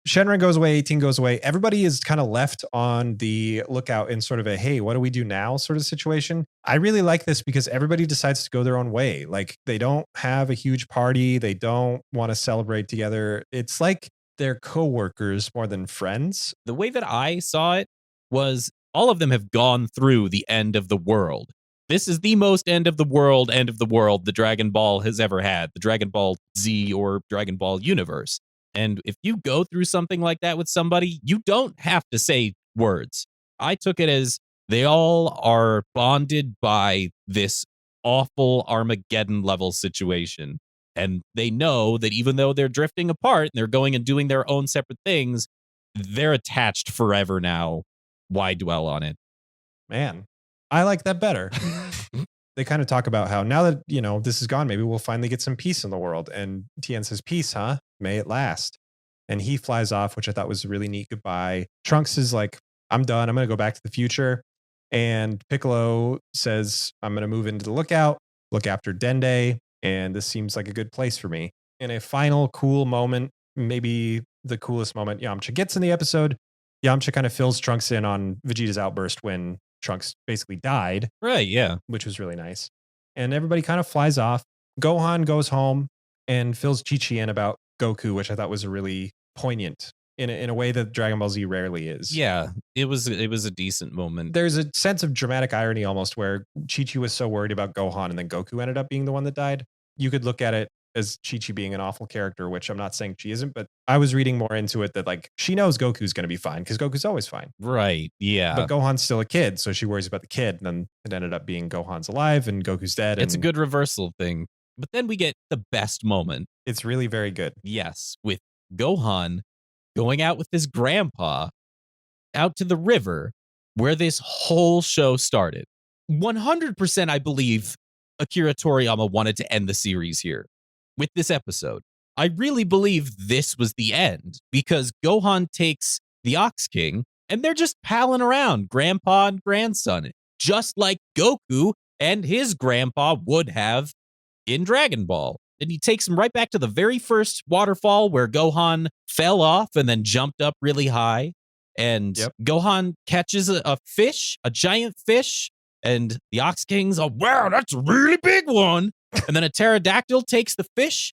Shenron goes away, 18 goes away. Everybody is kind of left on the lookout in sort of a, hey, what do we do now sort of situation. I really like this because everybody decides to go their own way. Like they don't have a huge party. They don't want to celebrate together. It's like they're coworkers more than friends. The way that I saw it was all of them have gone through the end of the world. This is the most end of the world the Dragon Ball has ever had, the Dragon Ball Z or Dragon Ball universe. And if you go through something like that with somebody, you don't have to say words. I took it as they all are bonded by this awful Armageddon level situation. And they know that even though they're drifting apart and they're going and doing their own separate things, they're attached forever now. Why dwell on it? Man, I like that better. They kind of talk about how now that, this is gone, maybe we'll finally get some peace in the world. And Tien says, peace, huh? May it last. And he flies off, which I thought was a really neat goodbye. Trunks is like, I'm done. I'm going to go back to the future. And Piccolo says, I'm going to move into the lookout, look after Dende. And this seems like a good place for me. In a final cool moment, maybe the coolest moment Yamcha gets in the episode, Yamcha kind of fills Trunks in on Vegeta's outburst when Trunks basically died. Right, yeah. Which was really nice. And everybody kind of flies off. Gohan goes home and fills Chi-Chi in about Goku, which I thought was a really poignant in a way that Dragon Ball Z rarely is. Yeah, it was a decent moment. There's a sense of dramatic irony almost where Chi-Chi was so worried about Gohan and then Goku ended up being the one that died. You could look at it as Chi-Chi being an awful character, which I'm not saying she isn't, but I was reading more into it that like she knows Goku's going to be fine because Goku's always fine. Right, yeah. But Gohan's still a kid, so she worries about the kid. And then it ended up being Gohan's alive and Goku's dead. It's a and good reversal thing. But then we get the best moment. It's really very good. Yes, with Gohan going out with his grandpa out to the river where this whole show started. 100% I believe Akira Toriyama wanted to end the series here with this episode. I really believe this was the end because Gohan takes the Ox King and they're just palling around, grandpa and grandson, just like Goku and his grandpa would have in Dragon Ball. And he takes him right back to the very first waterfall where Gohan fell off and then jumped up really high. And Gohan catches a fish, a giant fish, and the Ox King's, oh, wow, that's a really big one. And then a pterodactyl takes the fish,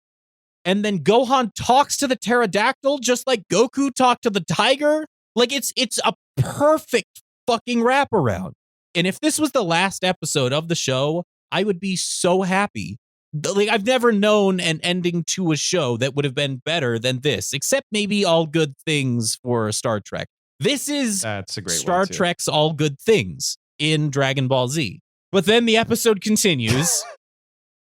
and then Gohan talks to the pterodactyl just like Goku talked to the tiger. Like, it's a perfect fucking wraparound. And if this was the last episode of the show, I would be so happy. Like, I've never known an ending to a show that would have been better than this, except maybe All Good Things for Star Trek. This is That's a great Star Trek's All Good Things in Dragon Ball Z. But then the episode continues.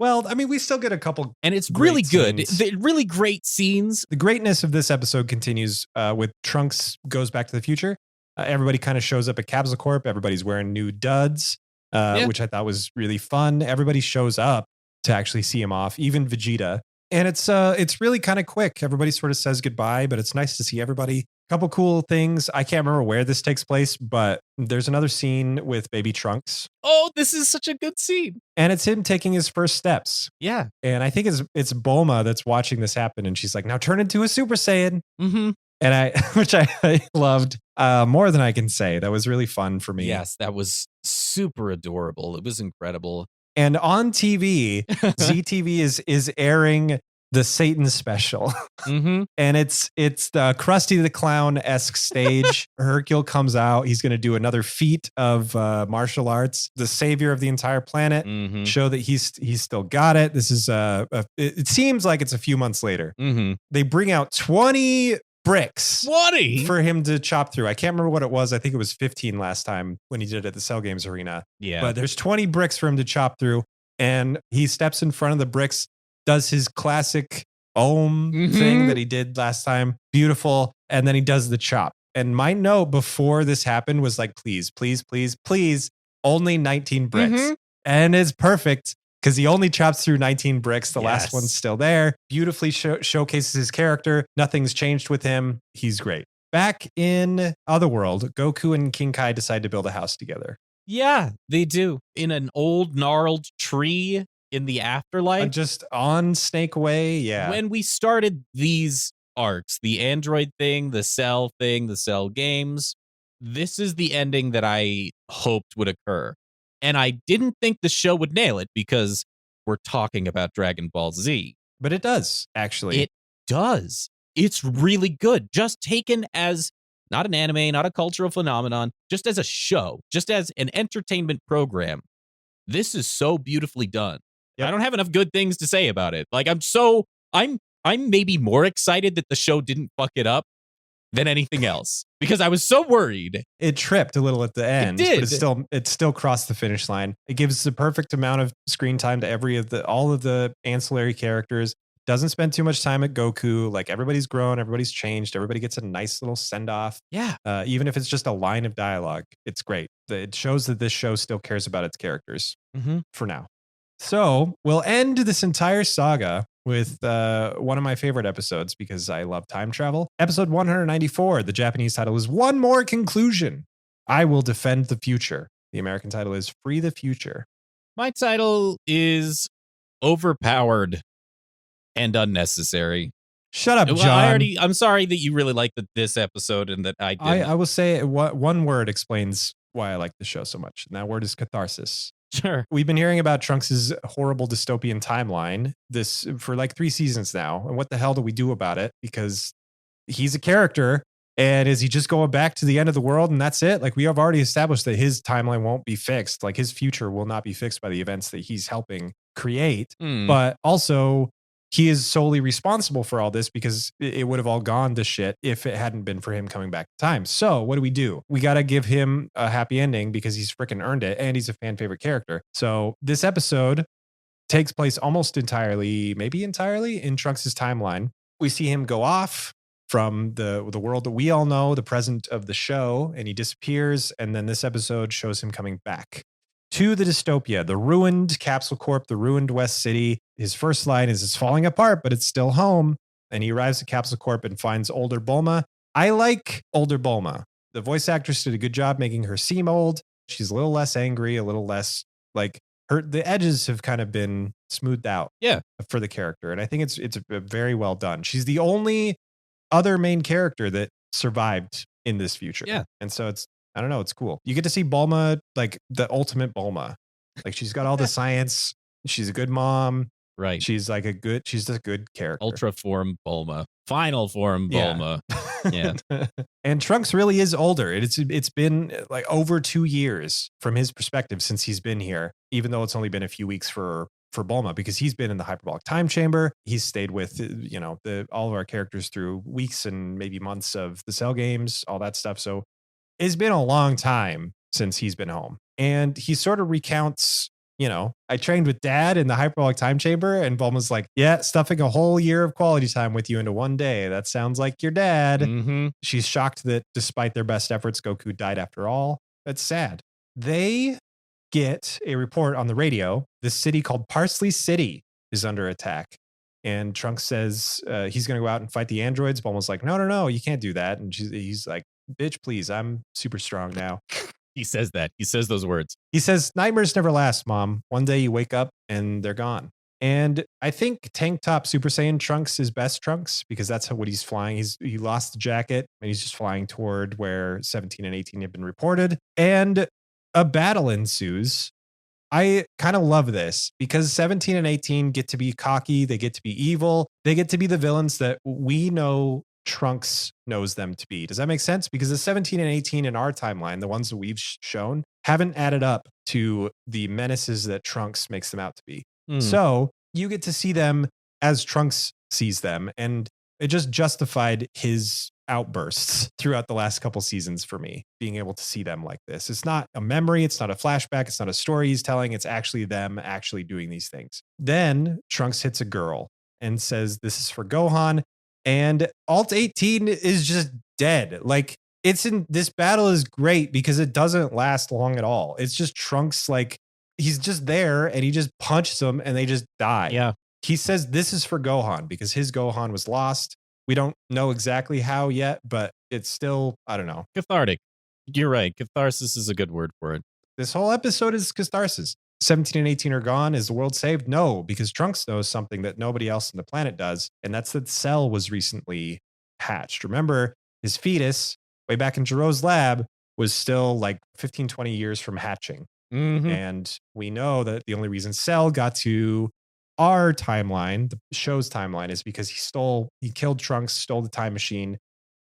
Well, I mean, we still get a couple, and it's really good. Scenes. Really great scenes. The greatness of this episode continues with Trunks goes back to the future. Everybody kind of shows up at Capsule Corp. Everybody's wearing new duds, which I thought was really fun. Everybody shows up to actually see him off, even Vegeta. And it's really kind of quick. Everybody sort of says goodbye, but it's nice to see everybody. Couple cool things. I can't remember where this takes place, but there's another scene with baby Trunks. Oh, this is such a good scene. And it's him taking his first steps. Yeah. And I think it's Bulma that's watching this happen. And she's like, now turn into a Super Saiyan. Mm-hmm. And which I loved more than I can say. That was really fun for me. Yes, that was super adorable. It was incredible. And on TV, ZTV is airing the Satan special. Mm-hmm. And it's the Krusty the Clown-esque stage. Hercule comes out. He's going to do another feat of martial arts. The savior of the entire planet. Mm-hmm. Show that he's still got it. This is it seems like it's a few months later. Mm-hmm. They bring out 20 bricks 20 for him to chop through. I can't remember what it was. I think it was 15 last time when he did it at the Cell Games Arena. Yeah. But there's 20 bricks for him to chop through. And he steps in front of the bricks, does his classic thing that he did last time. Beautiful. And then he does the chop. And my note before this happened was like, please, please, please, please, only 19 bricks. Mm-hmm. And it's perfect because he only chops through 19 bricks. The last one's still there. Beautifully showcases his character. Nothing's changed with him. He's great. Back in Otherworld, Goku and King Kai decide to build a house together. Yeah, they do. In an old gnarled tree in the afterlife. Just on Snake Way, yeah. When we started these arcs, the Android thing, the Cell thing, the Cell games, this is the ending that I hoped would occur. And I didn't think the show would nail it because we're talking about Dragon Ball Z. But it does, actually. It does. It's really good. Just taken as not an anime, not a cultural phenomenon, just as a show, just as an entertainment program. This is so beautifully done. Yep. I don't have enough good things to say about it. Like I'm maybe more excited that the show didn't fuck it up than anything else because I was so worried. It tripped a little at the end, it did. But it still crossed the finish line. It gives the perfect amount of screen time to all of the ancillary characters. Doesn't spend too much time at Goku. Like, everybody's grown, everybody's changed. Everybody gets a nice little send off. Yeah. Even if it's just a line of dialogue, it's great. It shows that this show still cares about its characters for now. So we'll end this entire saga with one of my favorite episodes because I love time travel. Episode 194. The Japanese title is One More Conclusion. I Will Defend the Future. The American title is Free the Future. My title is Overpowered and Unnecessary. Shut up, John. I'm sorry that you really liked this episode and that I didn't. I will say one word explains why I like the show so much. And that word is catharsis. Sure. We've been hearing about Trunks' horrible dystopian timeline for like 3 seasons now. And what the hell do we do about it? Because he's a character. And is he just going back to the end of the world and that's it? Like, we have already established that his timeline won't be fixed. Like, his future will not be fixed by the events that he's helping create. But also, he is solely responsible for all this because it would have all gone to shit if it hadn't been for him coming back in time. So what do? We got to give him a happy ending because he's freaking earned it and he's a fan favorite character. So this episode takes place almost entirely, maybe entirely, in Trunks' timeline. We see him go off from the world that we all know, the present of the show, and he disappears. And then this episode shows him coming back to the dystopia, the ruined Capsule Corp, the ruined West City. His first line is, "It's falling apart, but it's still home." And he arrives at Capsule Corp and finds older Bulma. I like older Bulma. The voice actress did a good job making her seem old. She's a little less angry, a little less like the edges have kind of been smoothed out for the character. And I think it's very well done. She's the only other main character that survived in this future. Yeah. And so I don't know, it's cool. You get to see Bulma, like the ultimate Bulma. Like she's got all the science. She's a good mom. Right. She's a good character. Ultra form Bulma. Final form Bulma. Yeah. And Trunks really is older. It's been like over 2 years from his perspective since he's been here, even though it's only been a few weeks for Bulma, because he's been in the hyperbolic time chamber. He's stayed with, all of our characters through weeks and maybe months of the Cell games, all that stuff. So it's been a long time since he's been home. And he sort of recounts, I trained with Dad in the hyperbolic time chamber, and Bulma's like, yeah, stuffing a whole year of quality time with you into one day. That sounds like your dad. Mm-hmm. She's shocked that despite their best efforts, Goku died after all. That's sad. They get a report on the radio. This city called Parsley City is under attack. And Trunks says he's going to go out and fight the androids. Bulma's like, no, you can't do that. And he's like, bitch, please, I'm super strong now. He says that. He says those words. He says, nightmares never last, Mom. One day you wake up and they're gone. And I think Tank Top Super Saiyan Trunks is best Trunks, because that's what he's flying. He lost the jacket and he's just flying toward where 17 and 18 have been reported. And a battle ensues. I kind of love this because 17 and 18 get to be cocky. They get to be evil. They get to be the villains that we know Trunks knows them to be. Does that make sense? Because the 17 and 18 in our timeline, the ones that we've shown, haven't added up to the menaces that Trunks makes them out to be. So you get to see them as Trunks sees them. And it just justified his outbursts throughout the last couple seasons for me, being able to see them like this. It's not a memory. It's not a flashback. It's not a story he's telling. It's actually them actually doing these things. Then Trunks hits a girl and says, this is for Gohan. And Alt 18 is just dead. Like, this battle is great because it doesn't last long at all. It's just Trunks, like, he's just there and he just punches them and they just die. Yeah. He says this is for Gohan because his Gohan was lost. We don't know exactly how yet, but it's still, I don't know. Cathartic. You're right. Catharsis is a good word for it. This whole episode is catharsis. 17 and 18 are gone. Is the world saved? No, because Trunks knows something that nobody else on the planet does. And that's that Cell was recently hatched. Remember, his fetus, way back in Jiro's lab, was still like 15, 20 years from hatching. Mm-hmm. And we know that the only reason Cell got to our timeline, the show's timeline, is because he killed Trunks, stole the time machine,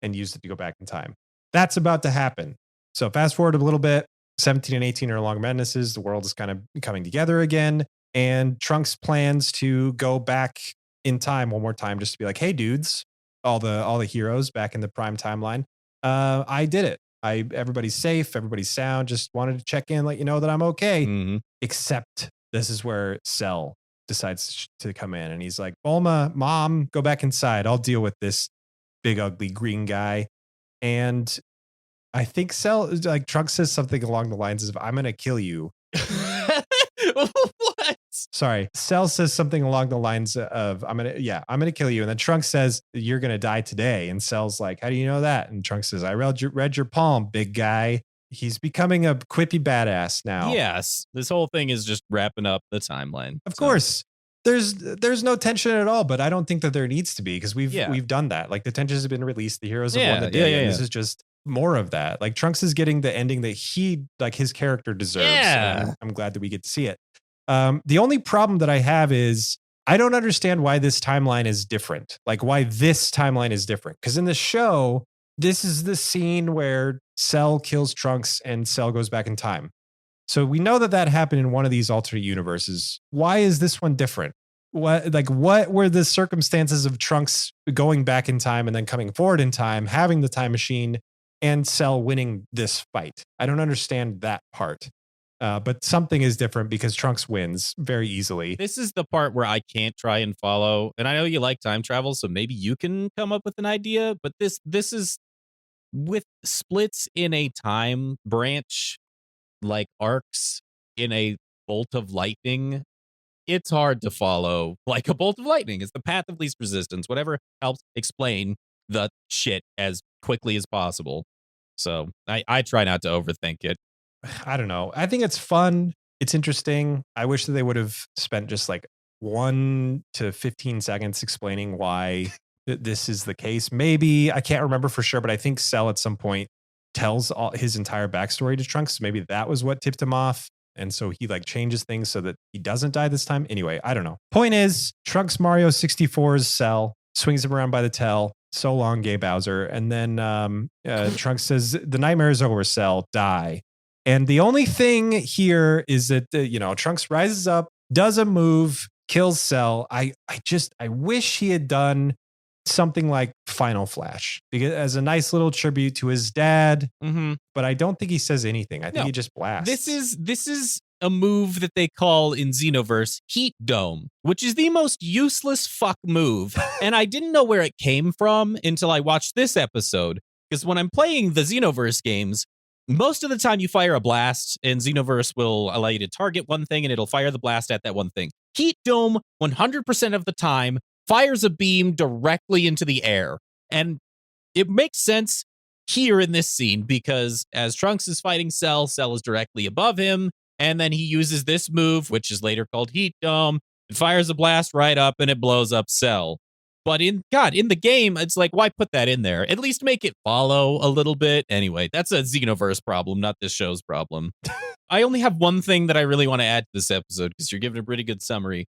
and used it to go back in time. That's about to happen. So fast forward a little bit. 17 and 18 are long menaces. The world is kind of coming together again. And Trunks plans to go back in time one more time just to be like, hey, dudes, all the heroes back in the prime timeline. I did it. Everybody's safe. Everybody's sound. Just wanted to check in, let you know that I'm okay. Mm-hmm. Except this is where Cell decides to come in. And he's like, Bulma, Mom, go back inside. I'll deal with this big, ugly green guy. And I think Trunks says something along the lines of, I'm going to kill you. What? Sorry. Cell says something along the lines of, I'm going to kill you. And then Trunks says, you're going to die today. And Cell's like, how do you know that? And Trunks says, I read your palm, big guy. He's becoming a quippy badass now. Yes. This whole thing is just wrapping up the timeline. Of course. There's no tension at all, but I don't think that there needs to be because we've done that. Like the tensions have been released. The heroes have won the day. And this is just more of that. Like Trunks is getting the ending that he, like his character deserves. Yeah. I'm glad that we get to see it. The only problem that I have is I don't understand why this timeline is different. Like why this timeline is different. Because in the show, this is the scene where Cell kills Trunks and Cell goes back in time. So we know that happened in one of these alternate universes. Why is this one different? What were the circumstances of Trunks going back in time and then coming forward in time, having the time machine, and Cell winning this fight? I don't understand that part. But something is different because Trunks wins very easily. This is the part where I can't try and follow. And I know you like time travel, so maybe you can come up with an idea. But this is with splits in a time branch, like arcs in a bolt of lightning. It's hard to follow. Like a bolt of lightning is the path of least resistance. Whatever helps explain the shit as quickly as possible. So I try not to overthink it. I don't know. I think it's fun. It's interesting. I wish that they would have spent just like 1 to 15 seconds explaining why this is the case. Maybe, I can't remember for sure, but I think Cell at some point tells all his entire backstory to Trunks. Maybe that was what tipped him off. And so he like changes things so that he doesn't die this time. Anyway, I don't know. Point is, Trunks Mario 64's Cell swings him around by the tail. So long, gay Bowser. And then Trunks says, "The nightmare is over, Cell. Die." And the only thing here is that, Trunks rises up, does a move, kills Cell. I wish he had done something like Final Flash because as a nice little tribute to his dad. Mm-hmm. But I don't think he says anything. I think he just blasts. This is a move that they call in Xenoverse Heat Dome, which is the most useless fuck move. And I didn't know where it came from until I watched this episode. Because when I'm playing the Xenoverse games, most of the time you fire a blast and Xenoverse will allow you to target one thing and it'll fire the blast at that one thing. Heat Dome, 100% of the time, fires a beam directly into the air. And it makes sense here in this scene because as Trunks is fighting Cell, Cell is directly above him. And then he uses this move, which is later called Heat Dome. It fires a blast right up and it blows up Cell. But in the game, it's like, why put that in there? At least make it follow a little bit. Anyway, that's a Xenoverse problem, not this show's problem. I only have one thing that I really want to add to this episode because you're giving a pretty good summary.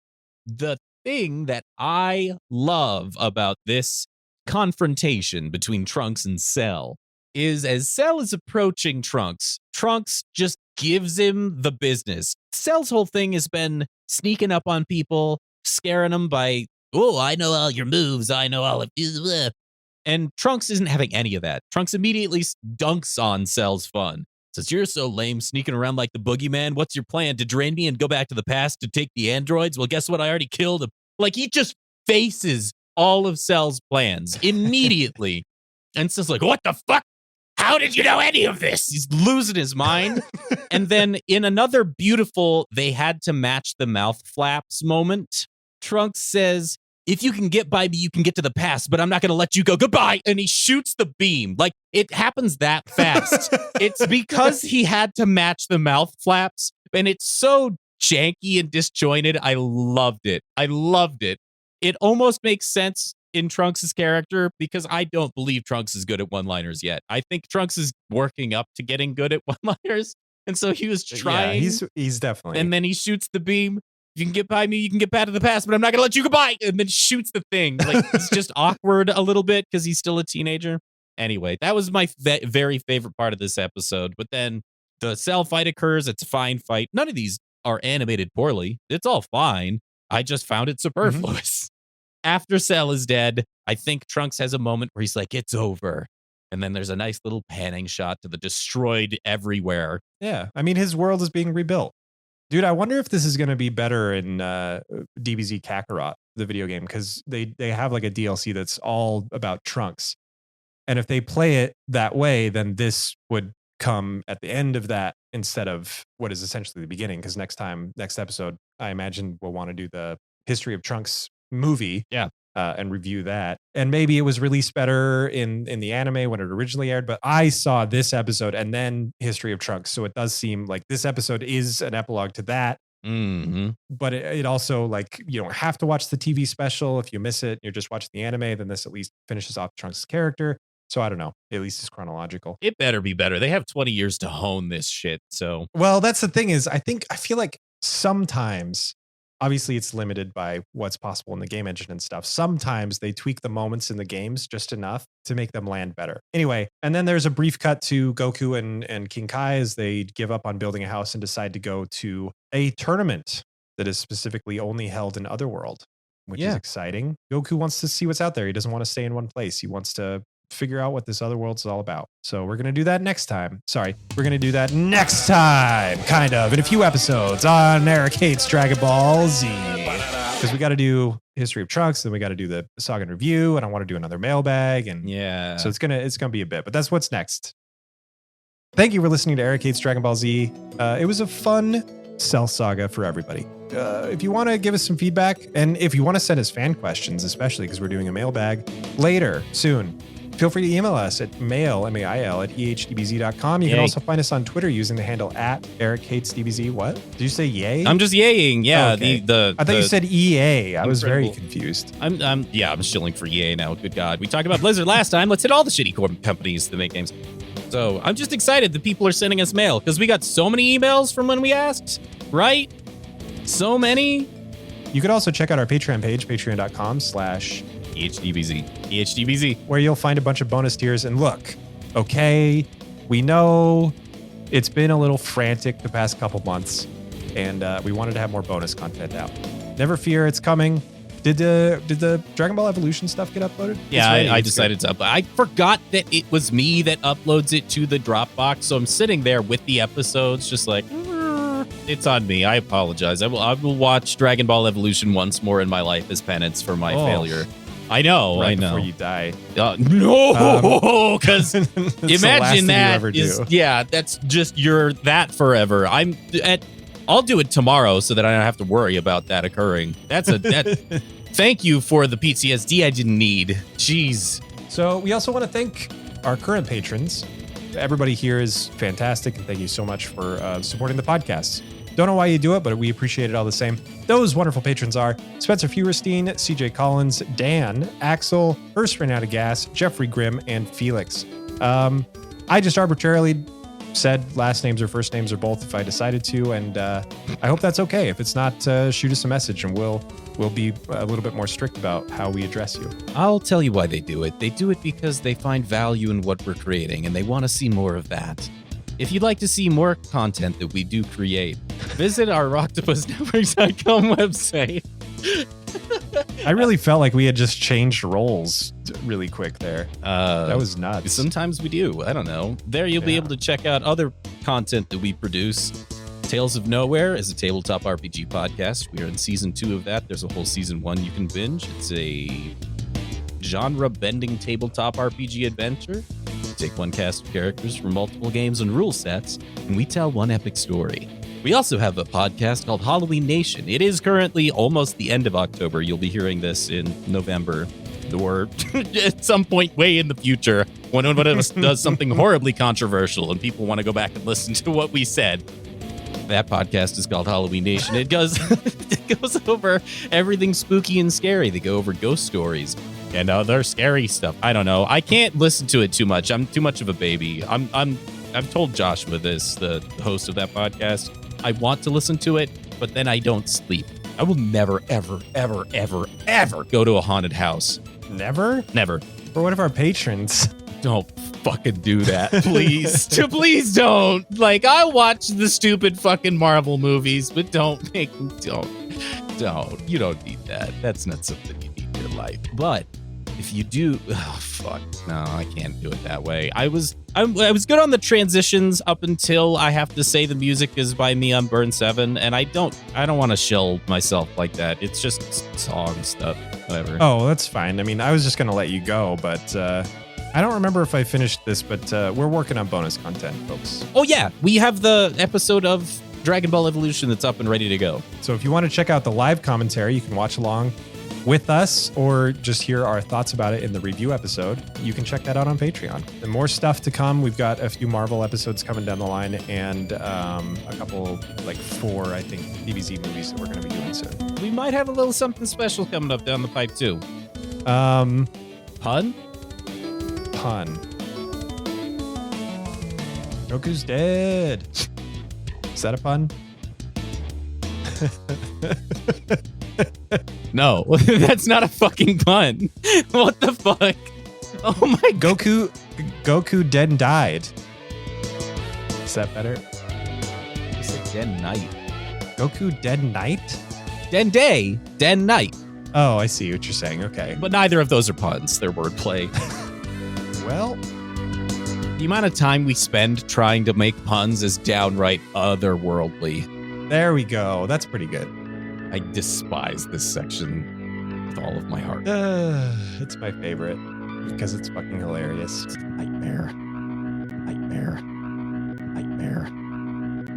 The thing that I love about this confrontation between Trunks and Cell is as Cell is approaching Trunks, Trunks just gives him the business. Cell's whole thing has been sneaking up on people, scaring them by, "Oh, I know all your moves. I know all of you." And Trunks isn't having any of that. Trunks immediately dunks on Cell's fun. Says, "You're so lame, sneaking around like the boogeyman. What's your plan? To drain me and go back to the past to take the androids? Well, guess what? I already killed him." Like, he just faces all of Cell's plans immediately. And Cell's like, "What the fuck? How did you know any of this?" He's losing his mind. And then in another beautiful, they had to match the mouth flaps moment, Trunks says, "If you can get by me, you can get to the past, but I'm not going to let you go. Goodbye." And he shoots the beam. Like, it happens that fast. It's because he had to match the mouth flaps, and it's so janky and disjointed. I loved it. It almost makes sense in Trunks' character because I don't believe Trunks is good at one-liners yet. I think Trunks is working up to getting good at one-liners, and so he was trying. Yeah, he's definitely. And then he shoots the beam. "You can get by me, you can get back to the past, but I'm not going to let you goodbye." And then shoots the thing. Like, it's just awkward a little bit because he's still a teenager. Anyway, that was my very favorite part of this episode. But then the Cell fight occurs. It's a fine fight. None of these are animated poorly. It's all fine. I just found it superfluous. After Cell is dead, I think Trunks has a moment where he's like, "It's over." And then there's a nice little panning shot to the destroyed everywhere. Yeah. I mean, his world is being rebuilt. Dude, I wonder if this is going to be better in DBZ Kakarot, the video game, because they have like a DLC that's all about Trunks. And if they play it that way, then this would come at the end of that instead of what is essentially the beginning. Because next episode, I imagine we'll want to do the History of Trunks movie. Yeah. And review that. And maybe it was released better in the anime when it originally aired, but I saw this episode and then History of Trunks. So it does seem like this episode is an epilogue to that. Mm-hmm. But it also, like, you don't have to watch the TV special. If you miss it, you're just watching the anime, then this at least finishes off Trunks' character. So I don't know. At least it's chronological. It better be better. They have 20 years to hone this shit. So, well, that's the thing is, I feel like sometimes, obviously it's limited by what's possible in the game engine and stuff. Sometimes they tweak the moments in the games just enough to make them land better. Anyway, and then there's a brief cut to Goku and King Kai as they give up on building a house and decide to go to a tournament that is specifically only held in Otherworld, which is exciting. Goku wants to see what's out there. He doesn't want to stay in one place. He wants to figure out what this other world's all about. So we're going to do that next time. Sorry, we're going to do that next time, kind of, in a few episodes on Eric Hates Dragon Ball Z. Because we got to do History of Trunks, then we got to do the Saga in Review, and I want to do another mailbag, and Yeah. so it's gonna be a bit, but that's what's next. Thank you for listening to Eric Hates Dragon Ball Z. It was a fun Cell Saga for everybody. If you want to give us some feedback, and if you want to send us fan questions, especially because we're doing a mailbag later, soon, feel free to email us at mail, M-A-I-L, at ehdbz.com. You can also find us on Twitter using the handle at EricHatesDBZ. What? Did you say yay? I'm just yaying. Yeah. Oh, okay. I thought you said EA. I was very Incredible. confused. I'm shilling for EA now. Good God. We talked about Blizzard last time. Let's hit all the shitty companies that make games. So I'm just excited that people are sending us mail because we got so many emails from when we asked, right? So many. You could also check out our Patreon page, EHDBZ, where you'll find a bunch of bonus tiers. And look, okay, we know it's been a little frantic the past couple months, and we wanted to have more bonus content out. Never fear, it's coming. Did the Dragon Ball Evolution stuff get uploaded? Yeah, I decided to upload. I forgot that it was me that uploads it to the Dropbox, so I'm sitting there with the episodes, just like, it's on me. I apologize. I will watch Dragon Ball Evolution once more in my life as penance for my failure. I know. Right before you die. No, because imagine that do. that's just that forever. I'll do it tomorrow so that I don't have to worry about that occurring. Thank you for the PTSD I didn't need. Jeez. So we also want to thank our current patrons. Everybody here is fantastic, and thank you so much for supporting the podcast. Don't know why you do it, but we appreciate it all the same. Those wonderful patrons are Spencer Feuerstein, CJ Collins, Dan, Axel, First Ran Out of Gas, Jeffrey Grimm, and Felix. I just arbitrarily said last names or first names or both if I decided to, and I hope that's okay. If it's not, shoot us a message, and we'll be a little bit more strict about how we address you. I'll tell you why they do it. They do it because they find value in what we're creating, and they want to see more of that. If you'd like to see more content that we do create, visit our octopusnetworks.com website. I really felt like we had just changed roles really quick there. That was nuts. Sometimes we do. I don't know. There you'll be able to check out other content that we produce. Tales of Nowhere is a tabletop RPG podcast. We are in season 2 of that. There's a whole season 1 you can binge. It's a genre-bending tabletop RPG adventure. We take one cast of characters from multiple games and rule sets, and we tell one epic story. We also have a podcast called Halloween Nation. It is currently almost the end of October. You'll be hearing this in November or at some point way in the future when one of us does something horribly controversial and people want to go back and listen to what we said. That podcast is called Halloween Nation. It goes over everything spooky and scary. They go over ghost stories and other scary stuff. I don't know. I can't listen to it too much. I'm too much of a baby. I've told Joshua this, the host of that podcast. I want to listen to it, but then I don't sleep. I will never, ever, ever, ever, ever go to a haunted house. Never? Never. For one of our patrons. Don't fucking do that, please. Please don't. Like, I watch the stupid fucking Marvel movies, but don't. You don't need that. That's not something you need in your life. But if you do, no, I can't do it that way. I was good on the transitions up until I have to say the music is by me on Burn 7, and I don't want to shill myself like that. It's just song stuff, whatever. Oh, that's fine. I mean, I was just gonna let you go, but I don't remember if I finished this, but we're working on bonus content, folks. Oh yeah, we have the episode of Dragon Ball Evolution that's up and ready to go. So if you want to check out the live commentary, you can watch along with us or just hear our thoughts about it in the review episode. You can check that out on Patreon. And more stuff to come. We've got a few Marvel episodes coming down the line and a couple, like 4, I think, DBZ movies that we're going to be doing soon. We might have a little something special coming up down the pipe too. Pun? Goku's dead. Is that a pun? No, that's not a fucking pun. What the fuck? Oh my god. Goku dead and died. Is that better? You said dead night. Goku dead night? Den day, den night. Oh, I see what you're saying. Okay. But neither of those are puns. They're wordplay. Well, The amount of time we spend trying to make puns is downright otherworldly. there we go. That's pretty good. I despise this section with all of my heart. It's my favorite because it's fucking hilarious. Nightmare. Nightmare.